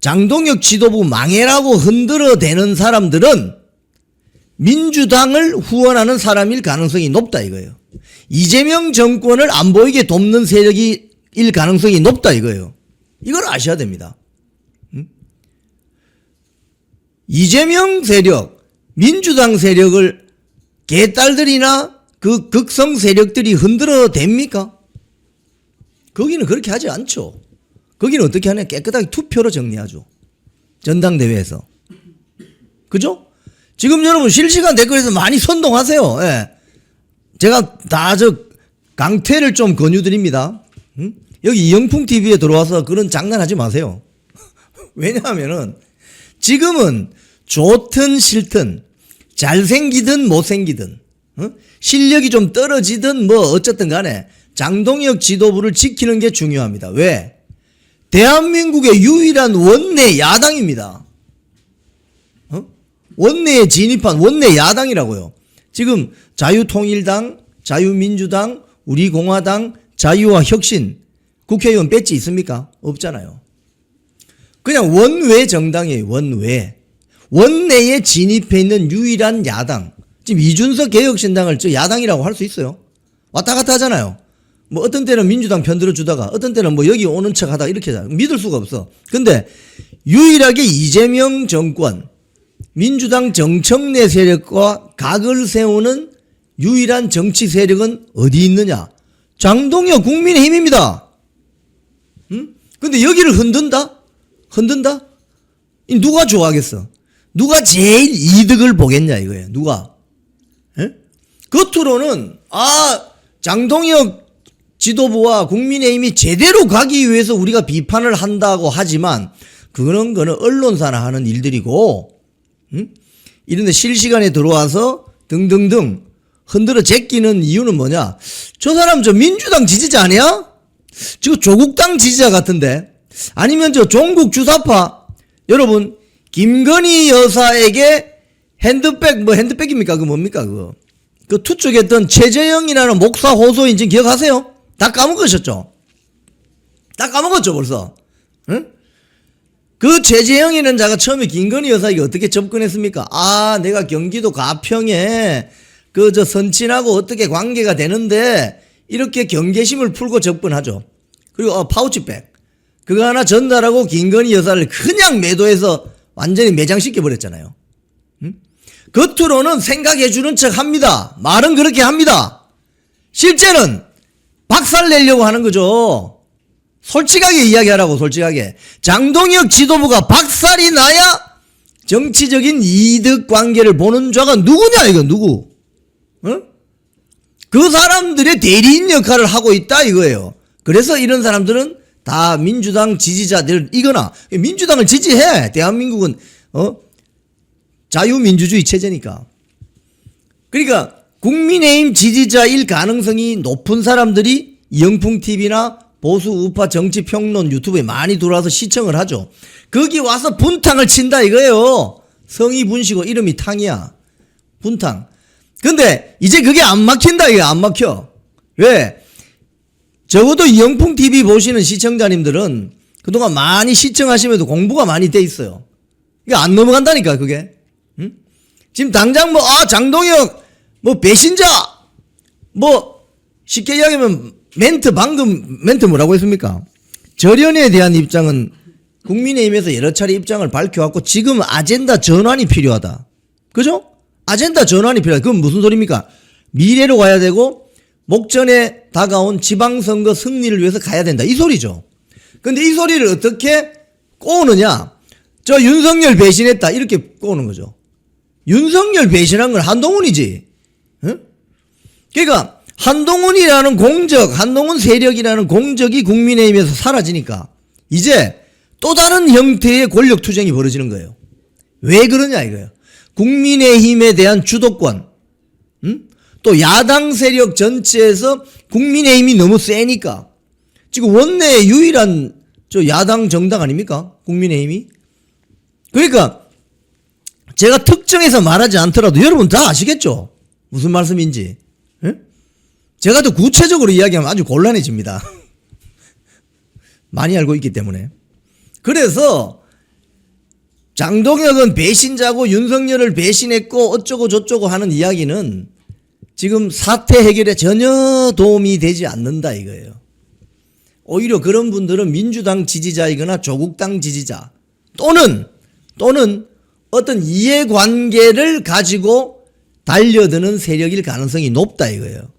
장동혁 지도부 망해라고 흔들어대는 사람들은 민주당을 후원하는 사람일 가능성이 높다 이거예요. 이재명 정권을 안 보이게 돕는 세력일 가능성이 높다 이거예요. 이걸 아셔야 됩니다. 이재명 세력, 민주당 세력을 개딸들이나 그 극성 세력들이 흔들어댑니까? 거기는 그렇게 하지 않죠. 거기는 어떻게 하냐? 깨끗하게 투표로 정리하죠. 전당대회에서. 그죠? 지금 여러분 실시간 댓글에서 많이 선동하세요. 예. 제가 다 강퇴를 좀 권유드립니다. 응? 여기 이영풍 TV에 들어와서 그런 장난하지 마세요. 왜냐하면은 지금은 좋든 싫든 잘생기든 못생기든 실력이 좀 떨어지든 뭐 어쨌든 간에 장동혁 지도부를 지키는 게 중요합니다. 왜? 대한민국의 유일한 원내 야당입니다. 원내에 진입한 원내 야당이라고요. 지금 자유통일당, 자유민주당, 우리공화당, 자유와 혁신 국회의원 배지 있습니까? 없잖아요. 그냥 원외 정당이에요. 원외. 원내에 진입해 있는 유일한 야당. 지금 이준석 개혁신당을 저 야당이라고 할 수 있어요. 왔다 갔다 하잖아요. 뭐 어떤 때는 민주당 편들어 주다가 어떤 때는 뭐 여기 오는 척 하다가 이렇게 하잖아요. 믿을 수가 없어. 근데 유일하게 이재명 정권, 민주당 정청래 세력과 각을 세우는 유일한 정치 세력은 어디 있느냐? 장동혁 국민의힘입니다. 근데 여기를 흔든다? 흔든다? 이 누가 좋아하겠어? 누가 제일 이득을 보겠냐 이거예요. 누가? 예? 겉으로는 장동혁 지도부와 국민의힘이 제대로 가기 위해서 우리가 비판을 한다고 하지만 거는 언론사나 하는 일들이고, 이런데 실시간에 들어와서 등등등 흔들어 제끼는 이유는 뭐냐? 저 사람 저 민주당 지지자 아니야? 저 조국당 지지자 같은데? 아니면 저 종국 주사파? 여러분, 김건희 여사에게 핸드백입니까? 그거 뭡니까? 그 투척했던 최재형이라는 목사 호소인 지금 기억하세요? 다 까먹으셨죠? 다 까먹었죠, 벌써? 응? 그 최재형이라는 자가 처음에 김건희 여사에게 어떻게 접근했습니까? 내가 경기도 가평에 저 선친하고 어떻게 관계가 되는데 이렇게 경계심을 풀고 접근하죠. 그리고 파우치백 그거 하나 전달하고 김건희 여사를 그냥 매도해서 완전히 매장시켜 버렸잖아요. 겉으로는 생각해주는 척 합니다. 말은 그렇게 합니다. 실제는 박살내려고 하는 거죠. 솔직하게 이야기하라고, 솔직하게. 장동혁 지도부가 박살이 나야 정치적인 이득 관계를 보는 자가 누구냐, 이거, 누구? 어? 그 사람들의 대리인 역할을 하고 있다, 이거예요. 그래서 이런 사람들은 다 민주당 지지자들이거나, 민주당을 지지해. 대한민국은, 자유민주주의 체제니까. 그러니까, 국민의힘 지지자일 가능성이 높은 사람들이 영풍TV나 보수 우파 정치평론 유튜브에 많이 들어와서 시청을 하죠. 거기 와서 분탕을 친다 이거예요. 성이 분시고 이름이 탕이야. 분탕. 근데 이제 그게 안 막힌다 이거 안 막혀. 왜? 적어도 영풍TV 보시는 시청자님들은 그동안 많이 시청하시면서 공부가 많이 돼 있어요. 이게 안 넘어간다니까 그게. 응? 지금 당장 장동혁 배신자 쉽게 이야기하면 방금 멘트 뭐라고 했습니까? 절연에 대한 입장은 국민의힘에서 여러 차례 입장을 밝혀왔고 지금 아젠다 전환이 필요하다. 그죠? 아젠다 전환이 필요하다. 그건 무슨 소리입니까? 미래로 가야 되고 목전에 다가온 지방선거 승리를 위해서 가야 된다. 이 소리죠. 근데 이 소리를 어떻게 꼬우느냐? 저 윤석열 배신했다. 이렇게 꼬우는 거죠. 윤석열 배신한 건 한동훈이지. 응? 그러니까 한동훈이라는 한동훈 세력이라는 공적이 국민의힘에서 사라지니까 이제 또 다른 형태의 권력 투쟁이 벌어지는 거예요. 왜 그러냐 이거예요. 국민의힘에 대한 주도권, 또 야당 세력 전체에서 국민의힘이 너무 세니까 지금 원내의 유일한 야당 정당 아닙니까? 국민의힘이. 그러니까 제가 특정해서 말하지 않더라도 여러분 다 아시겠죠? 무슨 말씀인지. 제가 더 구체적으로 이야기하면 아주 곤란해집니다. 많이 알고 있기 때문에. 그래서 장동혁은 배신자고 윤석열을 배신했고 어쩌고 저쩌고 하는 이야기는 지금 사태 해결에 전혀 도움이 되지 않는다 이거예요. 오히려 그런 분들은 민주당 지지자이거나 조국당 지지자 또는 어떤 이해관계를 가지고 달려드는 세력일 가능성이 높다 이거예요.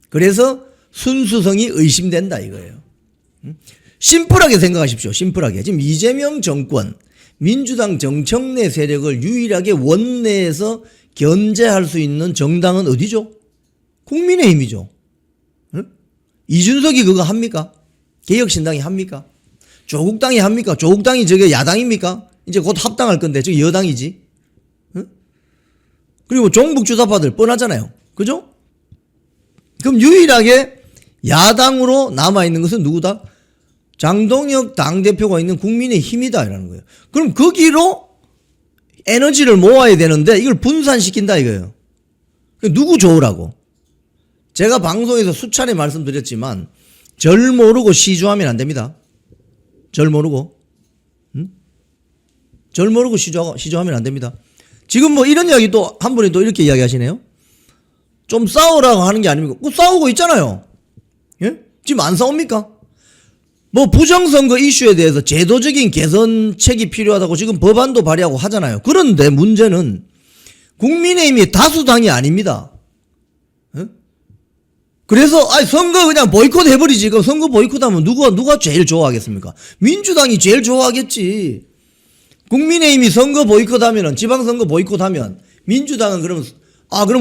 그래서 순수성이 의심된다 이거예요. 심플하게 생각하십시오. 심플하게. 지금 이재명 정권, 민주당 정청래 세력을 유일하게 원내에서 견제할 수 있는 정당은 어디죠? 국민의힘이죠. 이준석이 그거 합니까? 개혁신당이 합니까? 조국당이 합니까? 조국당이 저게 야당입니까? 이제 곧 합당할 건데 저게 여당이지. 그리고 종북주사파들 뻔하잖아요. 그죠? 그럼 유일하게 야당으로 남아있는 것은 누구다? 장동혁 당대표가 있는 국민의힘이다 이라는 거예요. 그럼 거기로 에너지를 모아야 되는데 이걸 분산시킨다 이거예요. 누구 좋으라고? 제가 방송에서 수차례 말씀드렸지만 절 모르고 시주하면 안 됩니다. 절 모르고. 절 모르고 시주하면 안 됩니다. 지금 이런 이야기 또 한 분이 또 이렇게 이야기하시네요. 좀 싸우라고 하는 게 아닙니까? 싸우고 있잖아요. 예? 지금 안 싸웁니까? 부정선거 이슈에 대해서 제도적인 개선책이 필요하다고 지금 법안도 발의하고 하잖아요. 그런데 문제는 국민의힘이 다수당이 아닙니다. 예? 그래서 선거 그냥 보이콧 해버리지. 그럼 선거 보이콧하면 누가 제일 좋아하겠습니까? 민주당이 제일 좋아하겠지. 국민의힘이 선거 보이콧하면은, 지방선거 보이콧하면 민주당은 그럼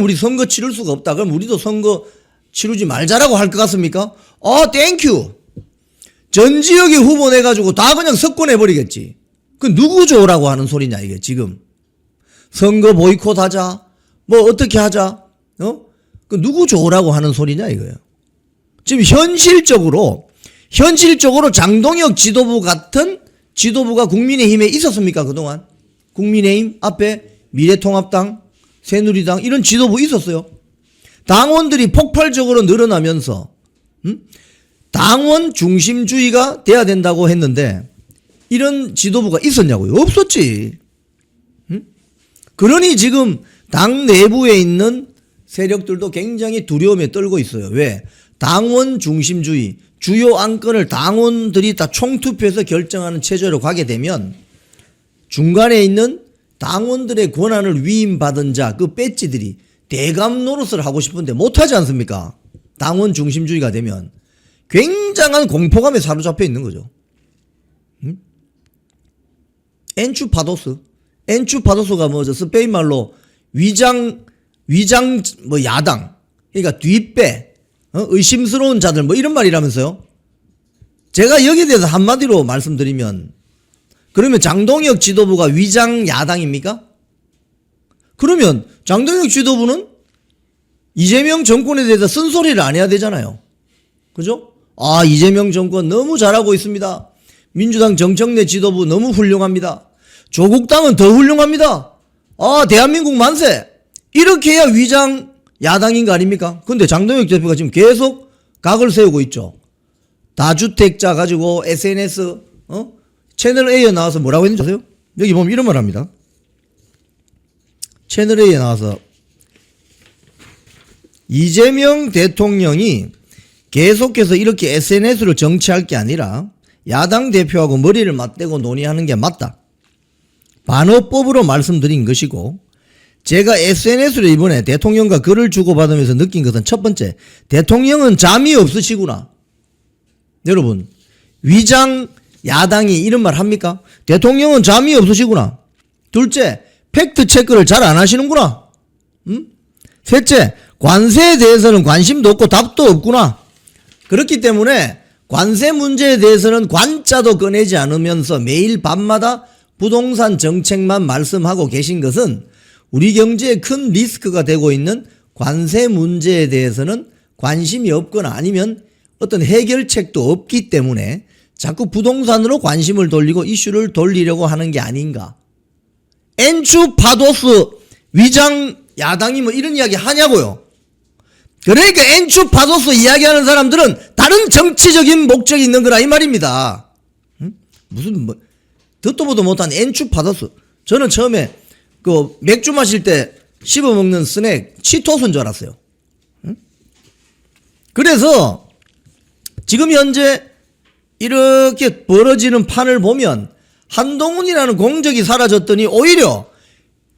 우리 선거 치를 수가 없다. 그럼 우리도 선거 치르지 말자라고 할 것 같습니까? 땡큐. 전 지역에 후보 내가지고 다 그냥 석권해버리겠지. 그 누구 좋으라고 하는 소리냐 이게 지금. 선거 보이콧하자. 뭐 어떻게 하자. 그 누구 좋으라고 하는 소리냐 이거예요. 지금 현실적으로 장동혁 지도부 같은 지도부가 국민의힘에 있었습니까 그동안? 국민의힘 앞에 미래통합당, 새누리당 이런 지도부 있었어요. 당원들이 폭발적으로 늘어나면서 당원 중심주의가 돼야 된다고 했는데 이런 지도부가 있었냐고요? 없었지. 그러니 지금 당 내부에 있는 세력들도 굉장히 두려움에 떨고 있어요. 왜? 당원 중심주의, 주요 안건을 당원들이 다 총투표해서 결정하는 체제로 가게 되면 중간에 있는 당원들의 권한을 위임받은 자, 그 배지들이 대감 노릇을 하고 싶은데 못하지 않습니까? 당원 중심주의가 되면 굉장한 공포감에 사로잡혀 있는 거죠. 엔추파도스가 뭐죠? 스페인 말로 위장 야당. 그러니까 뒷배, 의심스러운 자들 뭐 이런 말이라면서요. 제가 여기에 대해서 한마디로 말씀드리면 그러면 장동혁 지도부가 위장 야당입니까? 그러면 장동혁 지도부는 이재명 정권에 대해서 쓴소리를 안 해야 되잖아요. 그죠? 이재명 정권 너무 잘하고 있습니다. 민주당 정청래 지도부 너무 훌륭합니다. 조국당은 더 훌륭합니다. 대한민국 만세. 이렇게 해야 위장 야당인 거 아닙니까? 근데 장동혁 대표가 지금 계속 각을 세우고 있죠. 다주택자 가지고 SNS, 채널A에 나와서 뭐라고 했는지 아세요? 여기 보면 이런 말 합니다. 채널A에 나와서 이재명 대통령이 계속해서 이렇게 SNS로 정치할 게 아니라 야당 대표하고 머리를 맞대고 논의하는 게 맞다. 반어법으로 말씀드린 것이고 제가 SNS로 이번에 대통령과 글을 주고받으면서 느낀 것은 첫 번째, 대통령은 잠이 없으시구나. 여러분, 위장 야당이 이런 말 합니까? 대통령은 잠이 없으시구나. 둘째, 팩트 체크를 잘 안 하시는구나. 셋째, 관세에 대해서는 관심도 없고 답도 없구나. 그렇기 때문에 관세 문제에 대해서는 관자도 꺼내지 않으면서 매일 밤마다 부동산 정책만 말씀하고 계신 것은 우리 경제에 큰 리스크가 되고 있는 관세 문제에 대해서는 관심이 없거나 아니면 어떤 해결책도 없기 때문에 자꾸 부동산으로 관심을 돌리고 이슈를 돌리려고 하는 게 아닌가. 엔추파도스 위장 야당이 뭐 이런 이야기 하냐고요. 그러니까 엔추파도스 이야기하는 사람들은 다른 정치적인 목적이 있는 거라 이 말입니다. 무슨 듣도 보도 못한 엔추파도스. 저는 처음에 그 맥주 마실 때 씹어먹는 스낵 치토스인 줄 알았어요. 그래서 지금 현재 이렇게 벌어지는 판을 보면 한동훈이라는 공적이 사라졌더니 오히려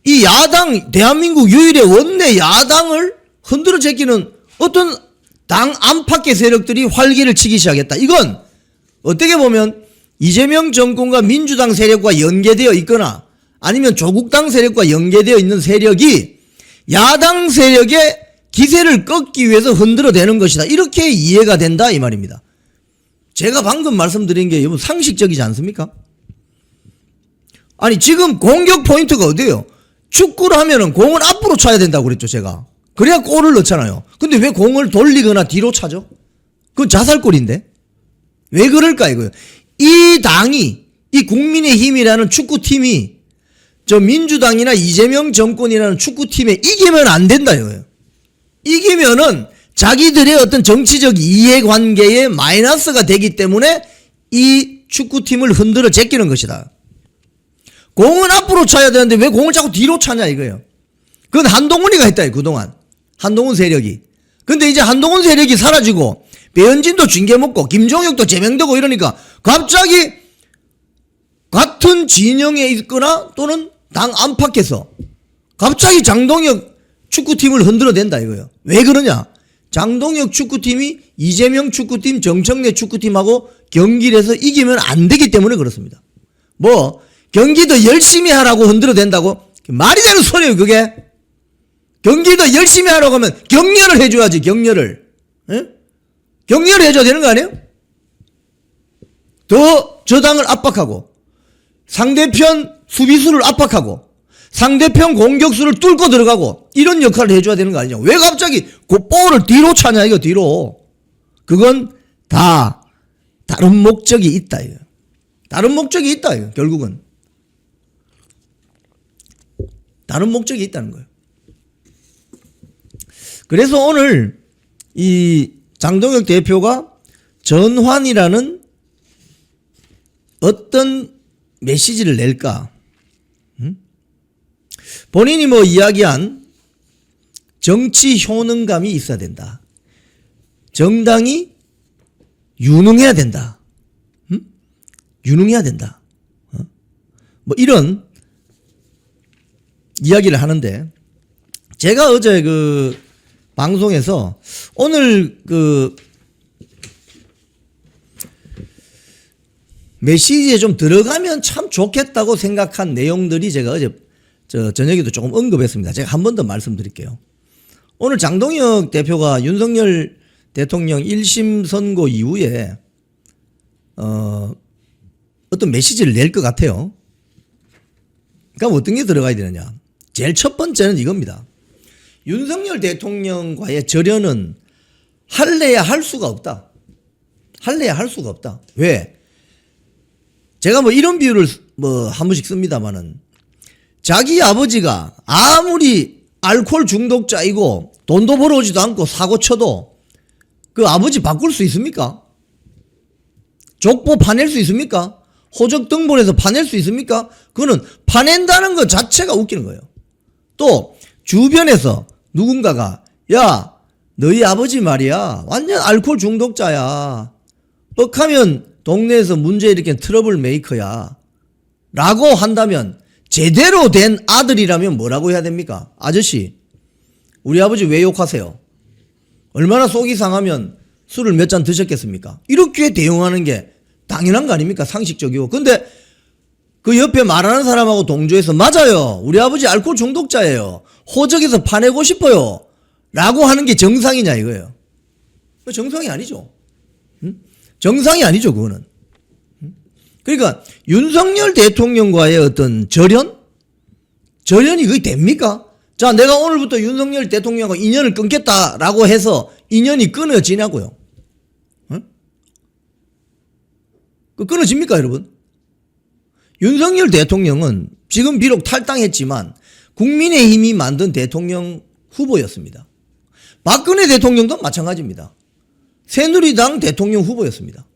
이 야당, 대한민국 유일의 원내 야당을 흔들어 제끼는 어떤 당 안팎의 세력들이 활기를 치기 시작했다. 이건 어떻게 보면 이재명 정권과 민주당 세력과 연계되어 있거나 아니면 조국당 세력과 연계되어 있는 세력이 야당 세력의 기세를 꺾기 위해서 흔들어대는 것이다. 이렇게 이해가 된다 이 말입니다. 제가 방금 말씀드린 게 여러분 상식적이지 않습니까? 아니 지금 공격 포인트가 어디예요? 축구를 하면은 공을 앞으로 차야 된다고 그랬죠 제가. 그래야 골을 넣잖아요. 근데 왜 공을 돌리거나 뒤로 차죠? 그건 자살골인데. 왜 그럴까 이거예요. 이 당이, 이 국민의힘이라는 축구팀이 저 민주당이나 이재명 정권이라는 축구팀에 이기면 안 된다 이거예요. 이기면은 자기들의 어떤 정치적 이해관계에 마이너스가 되기 때문에 이 축구팀을 흔들어 제끼는 것이다. 공은 앞으로 차야 되는데 왜 공을 자꾸 뒤로 차냐 이거예요. 그건 한동훈이가 했다 그동안. 한동훈 세력이. 근데 이제 한동훈 세력이 사라지고 배현진도 징계 먹고 김종혁도 제명되고 이러니까 갑자기 같은 진영에 있거나 또는 당 안팎에서 갑자기 장동혁 축구팀을 흔들어 댄다 이거예요. 왜 그러냐? 장동혁 축구팀이 이재명 축구팀, 정청래 축구팀하고 경기를 해서 이기면 안 되기 때문에 그렇습니다. 뭐 경기도 열심히 하라고 흔들어 댄다고? 말이 되는 소리예요 그게. 경기도 열심히 하라고 하면 격려를 해줘야지. 격려를. 에? 격려를 해줘야 되는 거 아니에요? 더 저당을 압박하고 상대편 수비수를 압박하고 상대편 공격수를 뚫고 들어가고 이런 역할을 해줘야 되는 거 아니냐. 왜 갑자기 그 볼을 뒤로 차냐 이거. 뒤로. 그건 다 다른 목적이 있다 이거. 다른 목적이 있다 이거. 결국은 다른 목적이 있다는 거예요. 그래서 오늘 이 장동혁 대표가 전환이라는 어떤 메시지를 낼까? 본인이 뭐 이야기한 정치 효능감이 있어야 된다. 정당이 유능해야 된다. 유능해야 된다. 뭐 이런 이야기를 하는데 제가 어제 그 방송에서 오늘 그 메시지에 좀 들어가면 참 좋겠다고 생각한 내용들이 제가 어제 저녁에도 조금 언급했습니다. 제가 한 번 더 말씀드릴게요. 오늘 장동혁 대표가 윤석열 대통령 1심 선고 이후에 어떤 메시지를 낼 것 같아요. 그러니까 어떤 게 들어가야 되느냐. 제일 첫 번째는 이겁니다. 윤석열 대통령과의 절연은 할래야 할 수가 없다. 할래야 할 수가 없다. 왜? 제가 뭐 이런 비유를 뭐 한 번씩 씁니다만은 자기 아버지가 아무리 알코올 중독자이고 돈도 벌어오지도 않고 사고 쳐도 그 아버지 바꿀 수 있습니까? 족보 파낼 수 있습니까? 호적 등본해서 파낼 수 있습니까? 그거는 파낸다는 것 자체가 웃기는 거예요. 또 주변에서 누군가가 야 너희 아버지 말이야 완전 알코올 중독자야. 뻑하면 동네에서 문제 일으키는 트러블 메이커야 라고 한다면 제대로 된 아들이라면 뭐라고 해야 됩니까? 아저씨 우리 아버지 왜 욕하세요? 얼마나 속이 상하면 술을 몇 잔 드셨겠습니까? 이렇게 대응하는 게 당연한 거 아닙니까? 상식적이고. 근데 그 옆에 말하는 사람하고 동조해서 맞아요. 우리 아버지 알코올 중독자예요. 호적에서 파내고 싶어요. 라고 하는 게 정상이냐 이거예요. 정상이 아니죠. 정상이 아니죠 그거는. 그러니까 윤석열 대통령과의 어떤 절연? 절연이 그게 됩니까? 자 내가 오늘부터 윤석열 대통령과 인연을 끊겠다라고 해서 인연이 끊어지냐고요. 그 끊어집니까 여러분? 윤석열 대통령은 지금 비록 탈당했지만 국민의힘이 만든 대통령 후보였습니다. 박근혜 대통령도 마찬가지입니다. 새누리당 대통령 후보였습니다.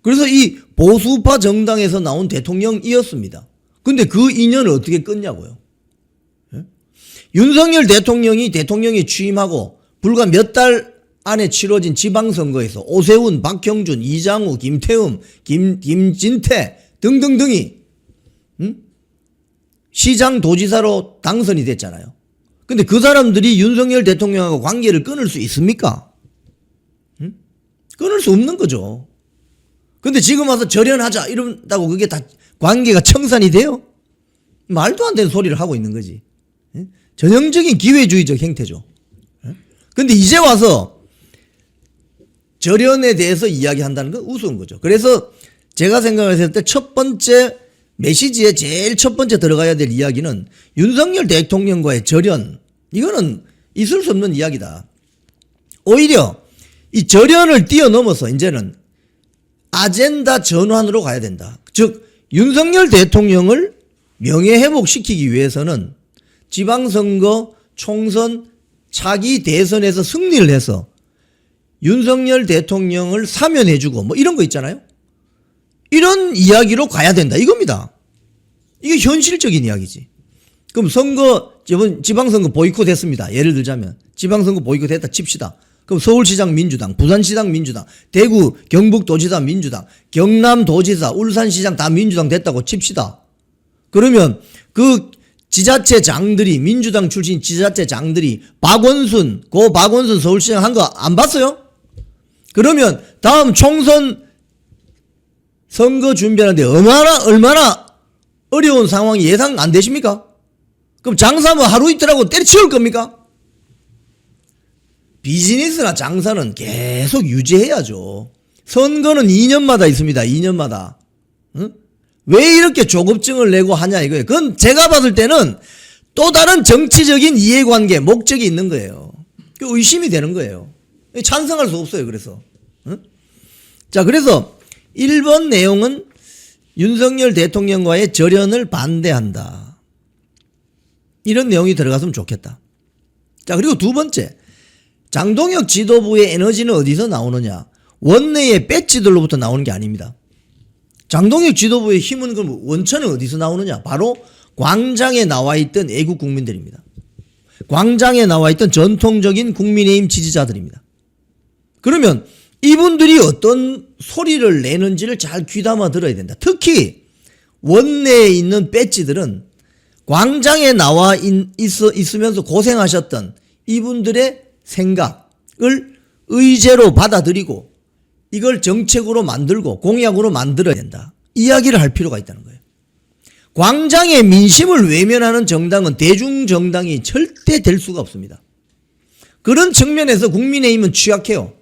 그래서 이 보수파 정당에서 나온 대통령이었습니다. 근데 그 인연을 어떻게 끊냐고요. 예? 윤석열 대통령이 취임하고 불과 몇 달 안에 치러진 지방선거에서 오세훈, 박형준, 이장우, 김태흠, 김진태 등등등이 시장 도지사로 당선이 됐잖아요. 근데 그 사람들이 윤석열 대통령하고 관계를 끊을 수 있습니까? 끊을 수 없는 거죠. 근데 지금 와서 절연하자 이런다고 그게 다 관계가 청산이 돼요? 말도 안 되는 소리를 하고 있는 거지. 전형적인 기회주의적 행태죠. 근데 이제 와서 절연에 대해서 이야기한다는 건 우스운 거죠. 그래서 제가 생각했을 때 첫 번째 메시지에 제일 첫 번째 들어가야 될 이야기는 윤석열 대통령과의 절연. 이거는 있을 수 없는 이야기다. 오히려 이 절연을 뛰어넘어서 이제는 아젠다 전환으로 가야 된다. 즉 윤석열 대통령을 명예회복시키기 위해서는 지방선거, 총선, 차기 대선에서 승리를 해서 윤석열 대통령을 사면해주고 뭐 이런 거 있잖아요. 이런 이야기로 가야 된다 이겁니다. 이게 현실적인 이야기지. 그럼 이번 지방선거 보이콧했습니다. 예를 들자면 지방선거 보이콧했다 칩시다. 그럼 서울시장 민주당, 부산시장 민주당, 대구 경북도지사 민주당, 경남도지사, 울산시장 다 민주당 됐다고 칩시다. 그러면 그 지자체장들이, 민주당 출신 지자체장들이 박원순 서울시장 한 거 안 봤어요? 그러면 다음 총선 선거 준비하는데 얼마나 어려운 상황이 예상 안 되십니까? 그럼 장사하면 하루 이틀하고 때려치울 겁니까? 비즈니스나 장사는 계속 유지해야죠. 선거는 2년마다 있습니다. 2년마다. 응? 왜 이렇게 조급증을 내고 하냐 이거예요. 그건 제가 봤을 때는 또 다른 정치적인 이해관계, 목적이 있는 거예요. 의심이 되는 거예요. 찬성할 수 없어요. 그래서. 응? 자, 그래서 1번 내용은 윤석열 대통령과의 절연을 반대한다. 이런 내용이 들어갔으면 좋겠다. 자, 그리고 두 번째. 장동혁 지도부의 에너지는 어디서 나오느냐? 원내의 배지들로부터 나오는 게 아닙니다. 장동혁 지도부의 힘은 그럼 원천은 어디서 나오느냐? 바로 광장에 나와 있던 애국 국민들입니다. 광장에 나와 있던 전통적인 국민의힘 지지자들입니다. 그러면 이분들이 어떤 소리를 내는지를 잘 귀담아 들어야 된다. 특히 원내에 있는 배지들은 광장에 나와 있으면서 고생하셨던 이분들의 생각을 의제로 받아들이고 이걸 정책으로 만들고 공약으로 만들어야 된다. 이야기를 할 필요가 있다는 거예요. 광장의 민심을 외면하는 정당은 대중정당이 절대 될 수가 없습니다. 그런 측면에서 국민의힘은 취약해요.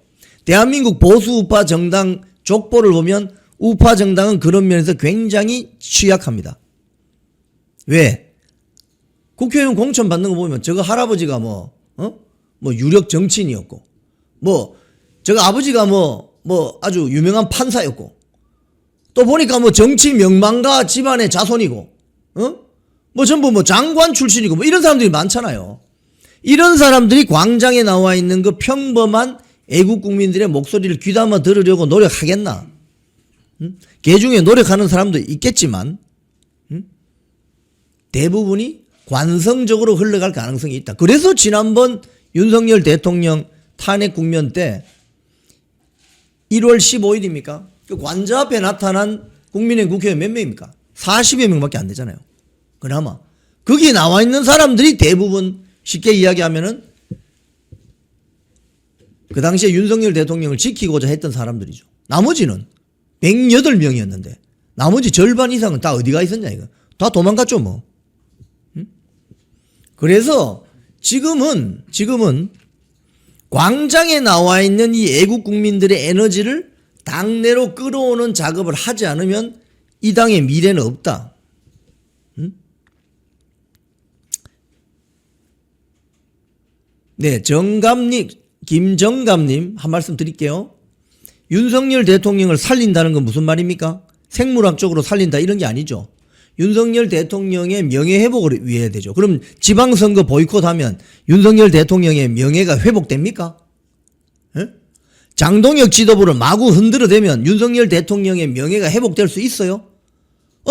대한민국 보수우파 정당 족보를 보면 우파 정당은 그런 면에서 굉장히 취약합니다. 왜? 국회의원 공천 받는 거 보면 저거 할아버지가 뭐 유력 정치인이었고, 저거 아버지가 아주 유명한 판사였고, 또 보니까 정치 명망가 집안의 자손이고, 전부 장관 출신이고, 이런 사람들이 많잖아요. 이런 사람들이 광장에 나와 있는 그 평범한 애국 국민들의 목소리를 귀담아 들으려고 노력하겠나? 개 중에 노력하는 사람도 있겠지만, 대부분이 관성적으로 흘러갈 가능성이 있다. 그래서 지난번 윤석열 대통령 탄핵 국면 때 1월 15일입니까? 그 관저 앞에 나타난 국민의힘 국회의원 몇 명입니까? 40여 명밖에 안 되잖아요. 그나마. 거기 나와 있는 사람들이 대부분 쉽게 이야기하면은 그 당시에 윤석열 대통령을 지키고자 했던 사람들이죠. 나머지는 108명이었는데 나머지 절반 이상은 다 어디가 있었냐 이거. 다 도망갔죠 뭐. 그래서 지금은 광장에 나와 있는 이 애국 국민들의 에너지를 당내로 끌어오는 작업을 하지 않으면 이 당의 미래는 없다. 네, 김정감님 한 말씀 드릴게요. 윤석열 대통령을 살린다는 건 무슨 말입니까? 생물학적으로 살린다 이런 게 아니죠. 윤석열 대통령의 명예회복을 위해야 되죠. 그럼 지방선거 보이콧하면 윤석열 대통령의 명예가 회복됩니까? 에? 장동혁 지도부를 마구 흔들어대면 윤석열 대통령의 명예가 회복될 수 있어요?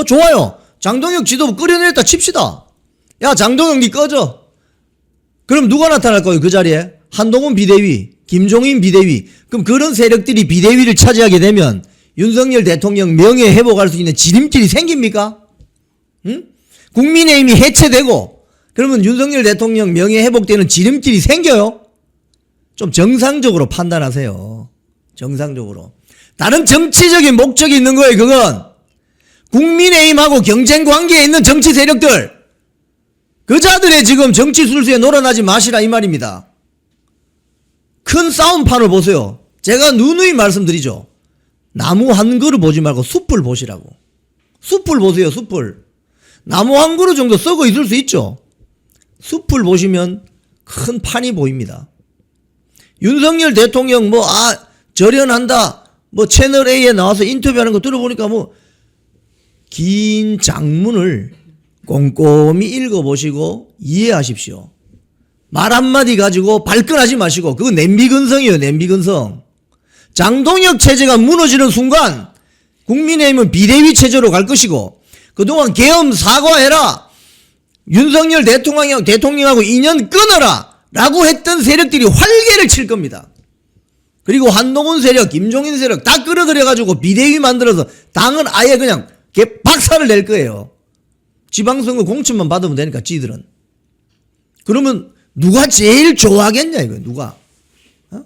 좋아요. 장동혁 지도부 끌어내렸다 칩시다. 야, 장동혁 니 꺼져. 그럼 누가 나타날 거예요 그 자리에? 한동훈 비대위, 김종인 비대위. 그럼 그런 세력들이 비대위를 차지하게 되면 윤석열 대통령 명예 회복할 수 있는 지름길이 생깁니까? 응? 국민의힘이 해체되고 그러면 윤석열 대통령 명예 회복되는 지름길이 생겨요? 좀 정상적으로 판단하세요. 정상적으로. 다른 정치적인 목적이 있는 거예요. 그건 국민의힘하고 경쟁 관계에 있는 정치 세력들, 그 자들의 지금 정치 술수에 놀아나지 마시라 이 말입니다. 큰 싸움판을 보세요. 제가 누누이 말씀드리죠. 나무 한 그루 보지 말고 숲을 보시라고. 숲을 보세요. 숲을. 나무 한 그루 정도 썩어 있을 수 있죠. 숲을 보시면 큰 판이 보입니다. 윤석열 대통령 절연한다 채널A에 나와서 인터뷰하는 거 들어보니까 긴 장문을 꼼꼼히 읽어보시고 이해하십시오. 말 한마디 가지고 발끈하지 마시고, 그거 냄비근성이에요. 냄비근성. 장동혁 체제가 무너지는 순간 국민의힘은 비대위 체제로 갈 것이고, 그동안 계엄 사과해라, 윤석열 대통령하고 인연 끊어라 라고 했던 세력들이 활개를 칠 겁니다. 그리고 한동훈 세력, 김종인 세력 다 끌어들여가지고 비대위 만들어서 당은 아예 그냥 박살을 낼 거예요. 지방선거 공천만 받으면 되니까 지들은. 그러면 누가 제일 좋아하겠냐 이거 누가. 어?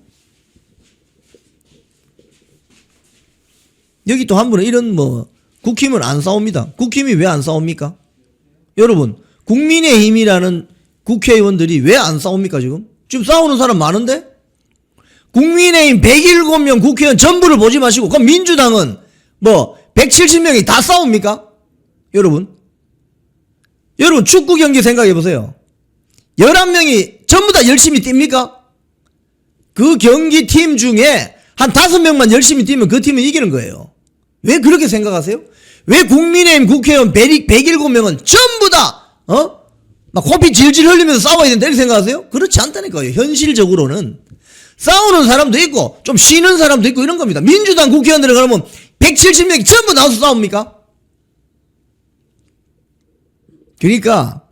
여기 또 한 분은 이런 뭐 국힘은 안 싸웁니다. 국힘이 왜 안 싸웁니까? 여러분 국민의힘이라는 국회의원들이 왜 안 싸웁니까 지금? 지금 싸우는 사람 많은데? 국민의힘 107명 국회의원 전부를 보지 마시고 그럼 민주당은 뭐 170명이 다 싸웁니까? 여러분 축구 경기 생각해 보세요. 11명이 전부 다 열심히 뜁니까? 그 경기 팀 중에 한 5명만 열심히 뛰면 그 팀은 이기는 거예요. 왜 그렇게 생각하세요? 왜 국민의힘 국회의원 107명은 전부 다 막 코피 질질 흘리면서 싸워야 된다 이렇게 생각하세요? 그렇지 않다니까요. 현실적으로는 싸우는 사람도 있고 좀 쉬는 사람도 있고 이런 겁니다. 민주당 국회의원들은 그러면 170명이 전부 나와서 싸웁니까? 그러니까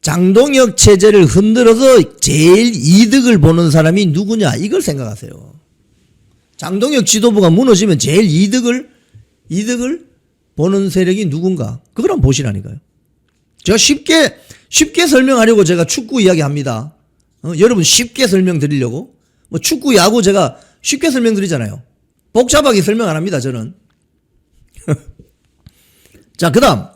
장동혁 체제를 흔들어서 제일 이득을 보는 사람이 누구냐 이걸 생각하세요. 장동혁 지도부가 무너지면 제일 이득을 보는 세력이 누군가 그걸 한번 보시라니까요. 제가 쉽게 설명하려고 제가 축구 이야기합니다. 여러분 쉽게 설명드리려고 뭐 축구 야구 제가 쉽게 설명드리잖아요. 복잡하게 설명 안 합니다 저는. 자 그다음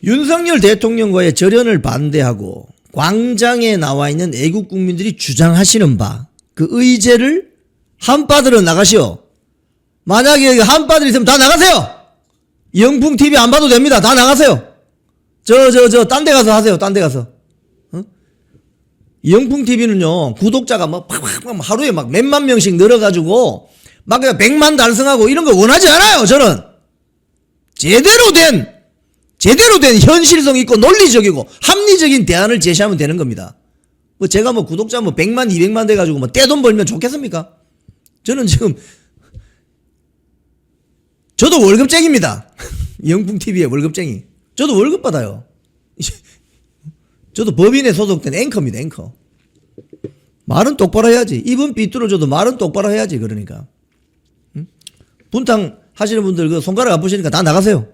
윤석열 대통령과의 절연을 반대하고 광장에 나와 있는 애국 국민들이 주장하시는 바 그 의제를 한바들은 나가시오. 만약에 한바들 있으면 다 나가세요. 영풍TV 안 봐도 됩니다. 다 나가세요. 딴 데 가서 하세요. 딴 데 가서. 영풍TV는요 구독자가 막 하루에 막 몇만 명씩 늘어가지고 막 100만 달성하고 이런 거 원하지 않아요. 저는 제대로 된 현실성 있고 논리적이고 합리적인 대안을 제시하면 되는 겁니다. 뭐 제가 뭐 구독자 뭐 100만 200만 돼가지고 뭐 떼돈 벌면 좋겠습니까? 저는 지금 저도 월급쟁이입니다. 영풍TV의 월급쟁이. 저도 월급 받아요. 저도 법인에 소속된 앵커입니다. 앵커. 말은 똑바로 해야지. 입은 삐뚤어져도 말은 똑바로 해야지. 그러니까 분탕 하시는 분들 그 손가락 아프시니까 다 나가세요.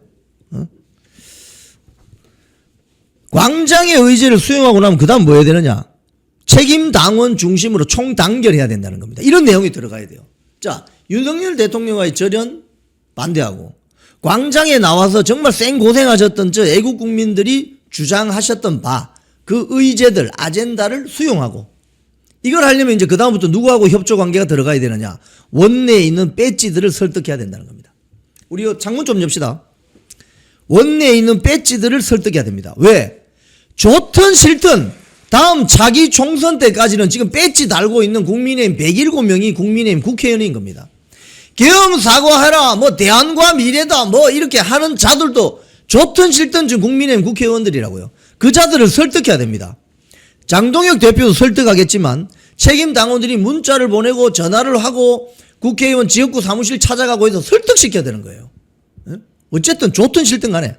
광장의 의지를 수용하고 나면 그 다음 뭐 해야 되느냐. 책임 당원 중심으로 총단결해야 된다는 겁니다. 이런 내용이 들어가야 돼요. 자, 윤석열 대통령과의 절연 반대하고 광장에 나와서 정말 생고생하셨던 저 애국 국민들이 주장하셨던 바 그 의제들 아젠다를 수용하고 이걸 하려면 이제 그 다음부터 누구하고 협조 관계가 들어가야 되느냐. 원내에 있는 배지들을 설득해야 된다는 겁니다. 우리 창문 좀 엽시다. 원내에 있는 배지들을 설득해야 됩니다. 왜? 좋든 싫든 다음 차기 총선 때까지는 지금 배지 달고 있는 국민의힘 107명이 국민의힘 국회의원인 겁니다. 경사과해라 뭐 대안과 미래다 뭐 이렇게 하는 자들도 좋든 싫든 지금 국민의힘 국회의원들이라고요. 그 자들을 설득해야 됩니다. 장동혁 대표도 설득하겠지만 책임 당원들이 문자를 보내고 전화를 하고 국회의원 지역구 사무실 찾아가고 해서 설득시켜야 되는 거예요. 어쨌든 좋든 싫든 간에.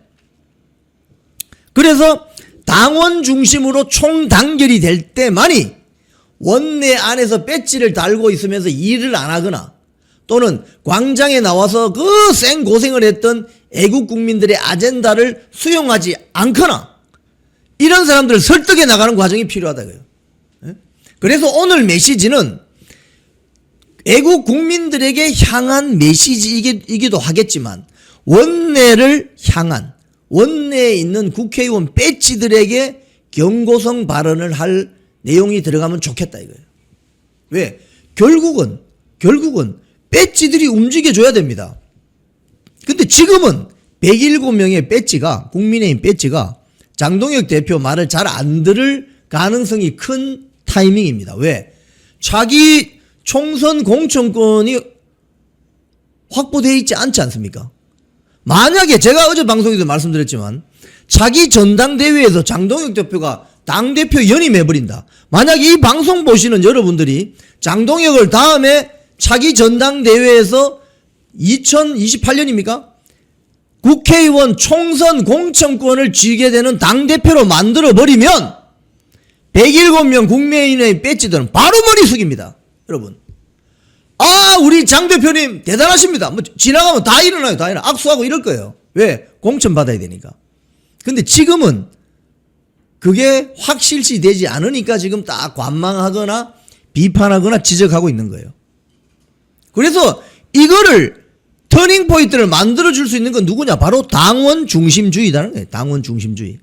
그래서 당원 중심으로 총단결이 될 때만이 원내 안에서 배지를 달고 있으면서 일을 안 하거나 또는 광장에 나와서 그 생고생을 했던 애국 국민들의 아젠다를 수용하지 않거나 이런 사람들을 설득해 나가는 과정이 필요하다고요. 그래서 오늘 메시지는 애국 국민들에게 향한 메시지이기도 하겠지만 원내를 향한 원내에 있는 국회의원 배지들에게 경고성 발언을 할 내용이 들어가면 좋겠다 이거예요. 왜? 결국은 배지들이 움직여줘야 됩니다. 근데 지금은 107명의 배지가 국민의힘 배지가 장동혁 대표 말을 잘 안 들을 가능성이 큰 타이밍입니다. 왜? 차기 총선 공천권이 확보되어 있지 않지 않습니까? 만약에 제가 어제 방송에도 말씀드렸지만 차기 전당대회에서 장동혁 대표가 당대표 연임해버린다. 만약 이 방송 보시는 여러분들이 장동혁을 다음에 차기 전당대회에서 2028년입니까? 국회의원 총선 공천권을 쥐게 되는 당대표로 만들어버리면 107명 국민의힘의 배지들은 바로 머리 숙입니다. 여러분. 아 우리 장 대표님 대단하십니다. 뭐 지나가면 다 일어나요. 다 일어나. 악수하고 이럴 거예요. 왜? 공천받아야 되니까. 근데 지금은 그게 확실시 되지 않으니까 지금 딱 관망하거나 비판하거나 지적하고 있는 거예요. 그래서 이거를 터닝 포인트를 만들어줄 수 있는 건 누구냐? 바로 당원 중심주의라는 거예요. 당원 중심주의.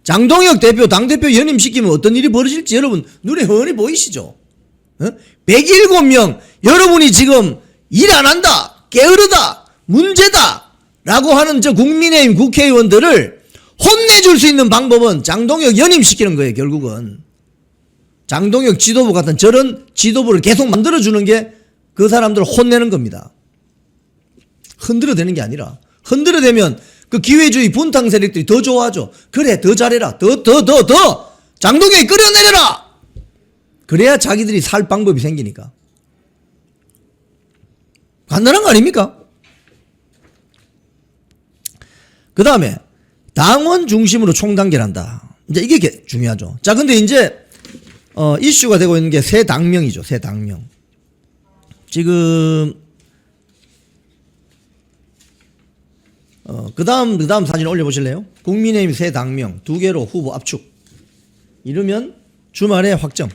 장동혁 대표, 당대표 연임시키면 어떤 일이 벌어질지 여러분 눈에 훤히 보이시죠? 107명 여러분이 지금 일 안 한다, 게으르다, 문제다 라고 하는 저 국민의힘 국회의원들을 혼내줄 수 있는 방법은 장동혁 연임시키는 거예요. 결국은 장동혁 지도부 같은 저런 지도부를 계속 만들어주는 게 그 사람들을 혼내는 겁니다. 흔들어대는 게 아니라 흔들어대면 그 기회주의 분탕 세력들이 더 좋아하죠. 그래 더 잘해라, 더 장동혁이 끌어내려라. 그래야 자기들이 살 방법이 생기니까. 간단한 거 아닙니까? 그 다음에 당원 중심으로 총단결한다. 이제 이게 중요하죠. 자, 근데 이제 이슈가 되고 있는 게 새 당명이죠. 새 당명. 지금 그 다음 사진 올려보실래요? 국민의힘 새 당명 2개로 후보 압축. 이러면 주말에 확정.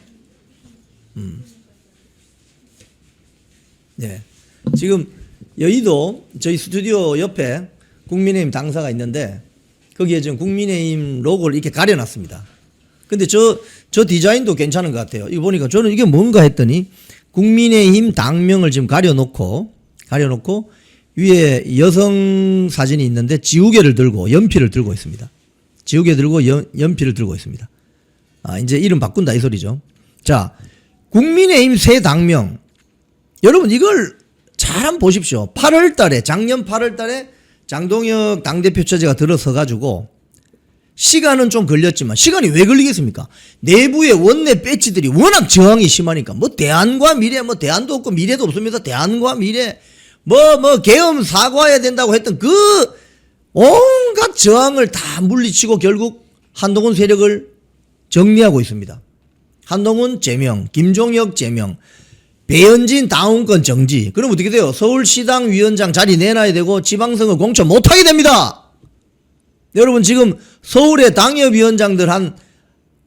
네. 지금 여의도 저희 스튜디오 옆에 국민의힘 당사가 있는데 거기에 지금 국민의힘 로고를 이렇게 가려놨습니다. 근데 저 디자인도 괜찮은 것 같아요. 이거 보니까 저는 이게 뭔가 했더니 국민의힘 당명을 지금 가려놓고 위에 여성 사진이 있는데 지우개를 들고 연필을 들고 있습니다. 지우개 들고 연필을 들고 있습니다. 아, 이제 이름 바꾼다 이 소리죠. 자, 국민의힘 새 당명. 여러분 이걸 잘 한번 보십시오. 8월 달에 작년 8월 달에 장동혁 당대표 처제가 들어서 가지고 시간은 좀 걸렸지만 시간이 왜 걸리겠습니까? 내부의 원내 배치들이 워낙 저항이 심하니까 뭐 대안과 미래 뭐 대안도 없고 미래도 없습니다. 대안과 미래 뭐 계엄 사과해야 된다고 했던 그 온갖 저항을 다 물리치고 결국 한동훈 세력을 정리하고 있습니다. 한동훈 제명, 김종혁 제명, 배현진 당원권 정지. 그럼 어떻게 돼요? 서울시당 위원장 자리 내놔야 되고 지방선거 공천 못하게 됩니다. 여러분 지금 서울에 당협위원장들 한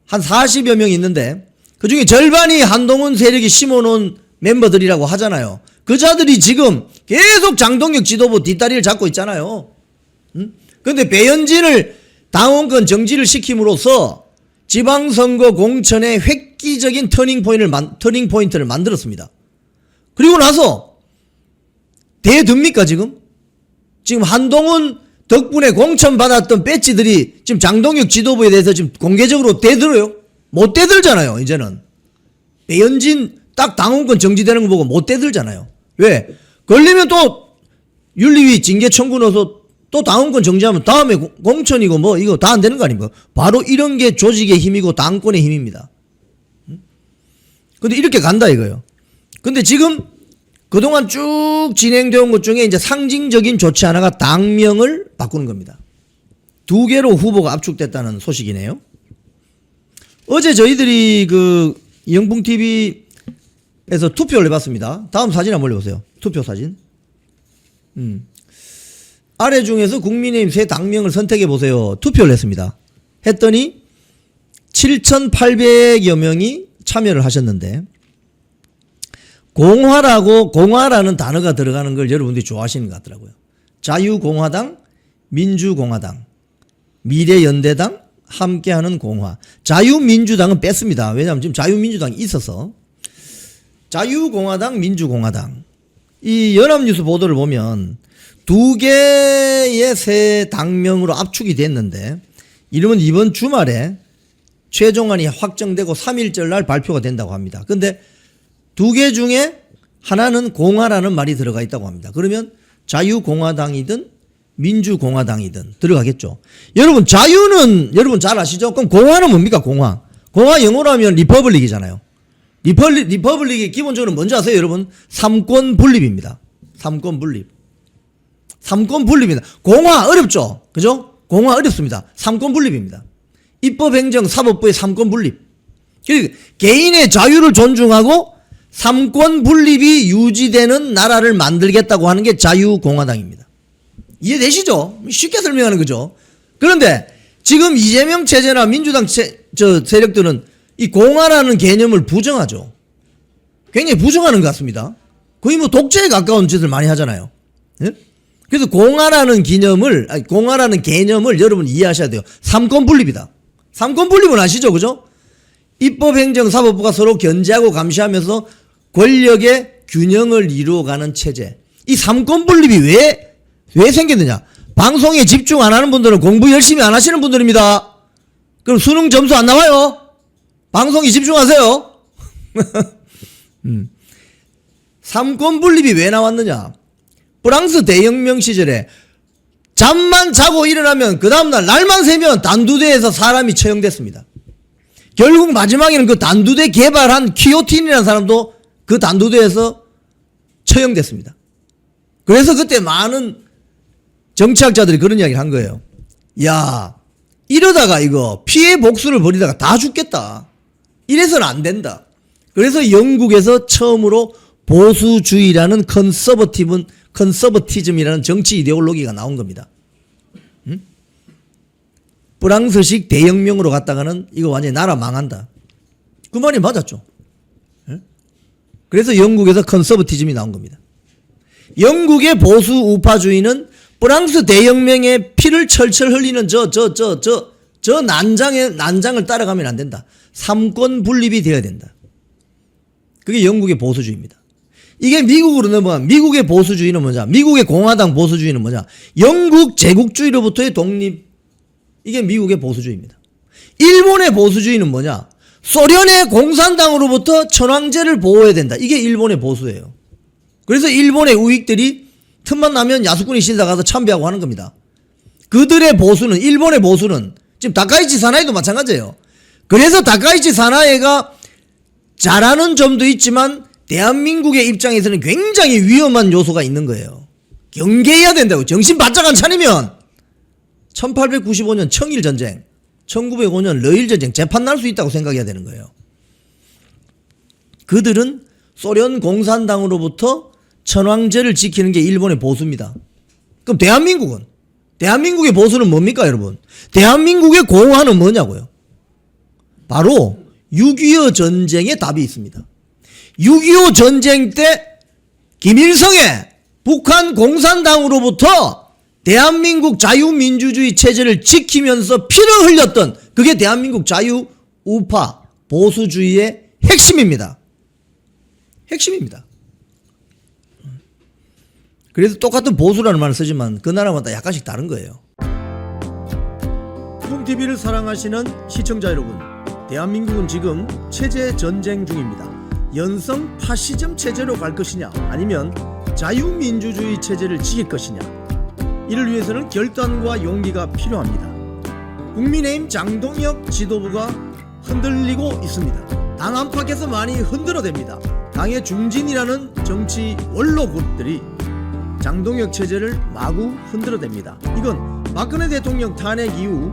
40여 명 있는데 그중에 절반이 한동훈 세력이 심어놓은 멤버들이라고 하잖아요. 그 자들이 지금 계속 장동혁 지도부 뒷다리를 잡고 있잖아요. 그런데 배현진을 당원권 정지를 시킴으로써 지방선거 공천의 획기적인 터닝포인트를 만들었습니다. 그리고 나서 대듭니까 지금? 지금 한동훈 덕분에 공천받았던 배지들이 지금 장동혁 지도부에 대해서 지금 공개적으로 대들어요? 못 대들잖아요 이제는. 배현진 딱 당원권 정지되는 거 보고 못 대들잖아요. 왜? 걸리면 또 윤리위 징계 청구 넣어서 또 당원권 정지하면 다음에 공천이고 뭐 이거 다 안 되는 거 아닙니까? 바로 이런 게 조직의 힘이고 당권의 힘입니다. 근데 이렇게 간다 이거예요. 근데 지금 그동안 쭉 진행되어 온 것 중에 이제 상징적인 조치 하나가 당명을 바꾸는 겁니다. 2개로 후보가 압축됐다는 소식이네요. 어제 저희들이 그 영풍TV에서 투표를 해봤습니다. 다음 사진 한번 올려보세요. 투표 사진. 아래 중에서 국민의힘 새 당명을 선택해보세요. 투표를 했습니다. 했더니 7,800여 명이 참여를 하셨는데 공화라는 단어가 들어가는 걸 여러분들이 좋아하시는 것 같더라고요. 자유공화당, 민주공화당, 미래연대당, 함께하는 공화. 자유민주당은 뺐습니다. 왜냐하면 지금 자유민주당이 있어서. 자유공화당, 민주공화당. 이 연합뉴스 보도를 보면 2개의 새 당명으로 압축이 됐는데 이러면 이번 주말에 최종안이 확정되고 3일절 날 발표가 된다고 합니다. 근데 2개 중에 하나는 공화라는 말이 들어가 있다고 합니다. 그러면 자유공화당이든 민주공화당이든 들어가겠죠. 여러분 자유는 여러분 잘 아시죠? 그럼 공화는 뭡니까? 공화 영어로 하면 리퍼블릭이잖아요. 리퍼블릭이 기본적으로 뭔지 아세요 여러분? 삼권 분립입니다. 삼권 분립입니다. 공화 어렵죠? 그죠? 공화 어렵습니다. 삼권 분립입니다. 입법행정 사법부의 삼권 분립. 그러니까 개인의 자유를 존중하고 삼권 분립이 유지되는 나라를 만들겠다고 하는 게 자유공화당입니다. 이해되시죠? 쉽게 설명하는 거죠. 그런데 지금 이재명 체제나 민주당 세력들은 이 공화라는 개념을 부정하죠. 굉장히 부정하는 것 같습니다. 거의 뭐 독재에 가까운 짓을 많이 하잖아요. 예? 그래서 공화라는 개념을 여러분 이해하셔야 돼요. 삼권 분립이다. 삼권 분립은 아시죠? 그죠? 입법, 행정, 사법부가 서로 견제하고 감시하면서 권력의 균형을 이루어가는 체제. 이 삼권 분립이 왜 생겼느냐? 방송에 집중 안 하는 분들은 공부 열심히 안 하시는 분들입니다. 그럼 수능 점수 안 나와요. 방송에 집중하세요. 삼권 분립이 왜 나왔느냐? 프랑스 대혁명 시절에 잠만 자고 일어나면 그 다음날 날만 새면 단두대에서 사람이 처형됐습니다. 결국 마지막에는 그 단두대 개발한 키오틴이라는 사람도 그 단두대에서 처형됐습니다. 그래서 그때 많은 정치학자들이 그런 이야기를 한 거예요. 야, 이러다가 이거 피해 복수를 벌이다가 다 죽겠다. 이래서는 안 된다. 그래서 영국에서 처음으로 보수주의라는 컨서버티즘이라는 정치 이데올로기가 나온 겁니다. 프랑스식 대혁명으로 갔다가는 이거 완전히 나라 망한다. 그 말이 맞았죠. 그래서 영국에서 컨서버티즘이 나온 겁니다. 영국의 보수 우파주의는 프랑스 대혁명의 피를 철철 흘리는 저 난장을 따라가면 안 된다. 삼권 분립이 되어야 된다. 그게 영국의 보수주의입니다. 이게 미국으로 넘어가면 미국의 보수주의는 뭐냐? 미국의 공화당 보수주의는 뭐냐? 영국 제국주의로부터의 독립. 이게 미국의 보수주의입니다. 일본의 보수주의는 뭐냐? 소련의 공산당으로부터 천황제를 보호해야 된다. 이게 일본의 보수예요. 그래서 일본의 우익들이 틈만 나면 야수꾼이 시대 가서 참배하고 하는 겁니다. 그들의 보수는, 일본의 보수는 지금 다카이치 사나이도 마찬가지예요. 그래서 다카이치 사나이가 잘하는 점도 있지만 대한민국의 입장에서는 굉장히 위험한 요소가 있는 거예요. 경계해야 된다고. 정신 바짝 안 차리면 1895년 청일전쟁, 1905년 러일전쟁 재판 날 수 있다고 생각해야 되는 거예요. 그들은 소련 공산당으로부터 천황제를 지키는 게 일본의 보수입니다. 그럼 대한민국은? 대한민국의 보수는 뭡니까 여러분? 대한민국의 공화는 뭐냐고요? 바로 6.25 전쟁에 답이 있습니다. 6.25 전쟁 때 김일성의 북한 공산당으로부터 대한민국 자유민주주의 체제를 지키면서 피를 흘렸던 그게 대한민국 자유우파 보수주의의 핵심입니다. 핵심입니다. 그래서 똑같은 보수라는 말을 쓰지만 그 나라마다 약간씩 다른 거예요. 콩TV를 사랑하시는 시청자 여러분, 대한민국은 지금 체제 전쟁 중입니다. 연성 파시즘 체제로 갈 것이냐 아니면 자유민주주의 체제를 지킬 것이냐, 이를 위해서는 결단과 용기가 필요합니다. 국민의힘 장동혁 지도부가 흔들리고 있습니다. 당 안팎에서 많이 흔들어댑니다. 당의 중진이라는 정치 원로 그룹들이 장동혁 체제를 마구 흔들어댑니다. 이건 박근혜 대통령 탄핵 이후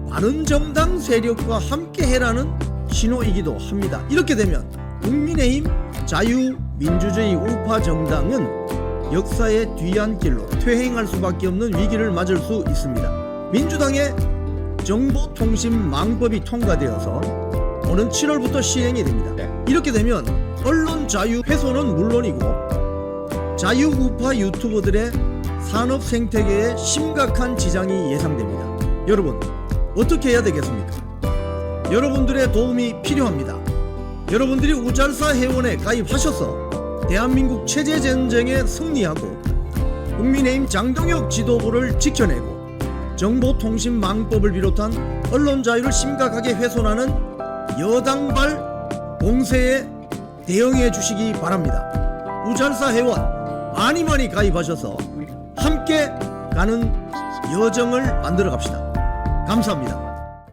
바른정당 세력과 함께해라는 신호이기도 합니다. 이렇게 되면 국민의힘 자유민주주의 우파 정당은 역사의 뒤안길로 퇴행할 수밖에 없는 위기를 맞을 수 있습니다. 민주당의 정보통신망법이 통과되어서 오는 7월부터 시행이 됩니다. 이렇게 되면 언론 자유 훼손은 물론이고 자유우파 유튜버들의 산업 생태계에 심각한 지장이 예상됩니다. 여러분, 어떻게 해야 되겠습니까? 여러분들의 도움이 필요합니다. 여러분들이 우잘사 회원에 가입하셔서 대한민국 체제 전쟁에 승리하고 국민의힘 장동혁 지도부를 지켜내고 정보통신망법을 비롯한 언론 자유를 심각하게 훼손하는 여당발 공세에 대응해 주시기 바랍니다. 우잘사 회원 많이 가입하셔서 함께 가는 여정을 만들어 갑시다. 감사합니다.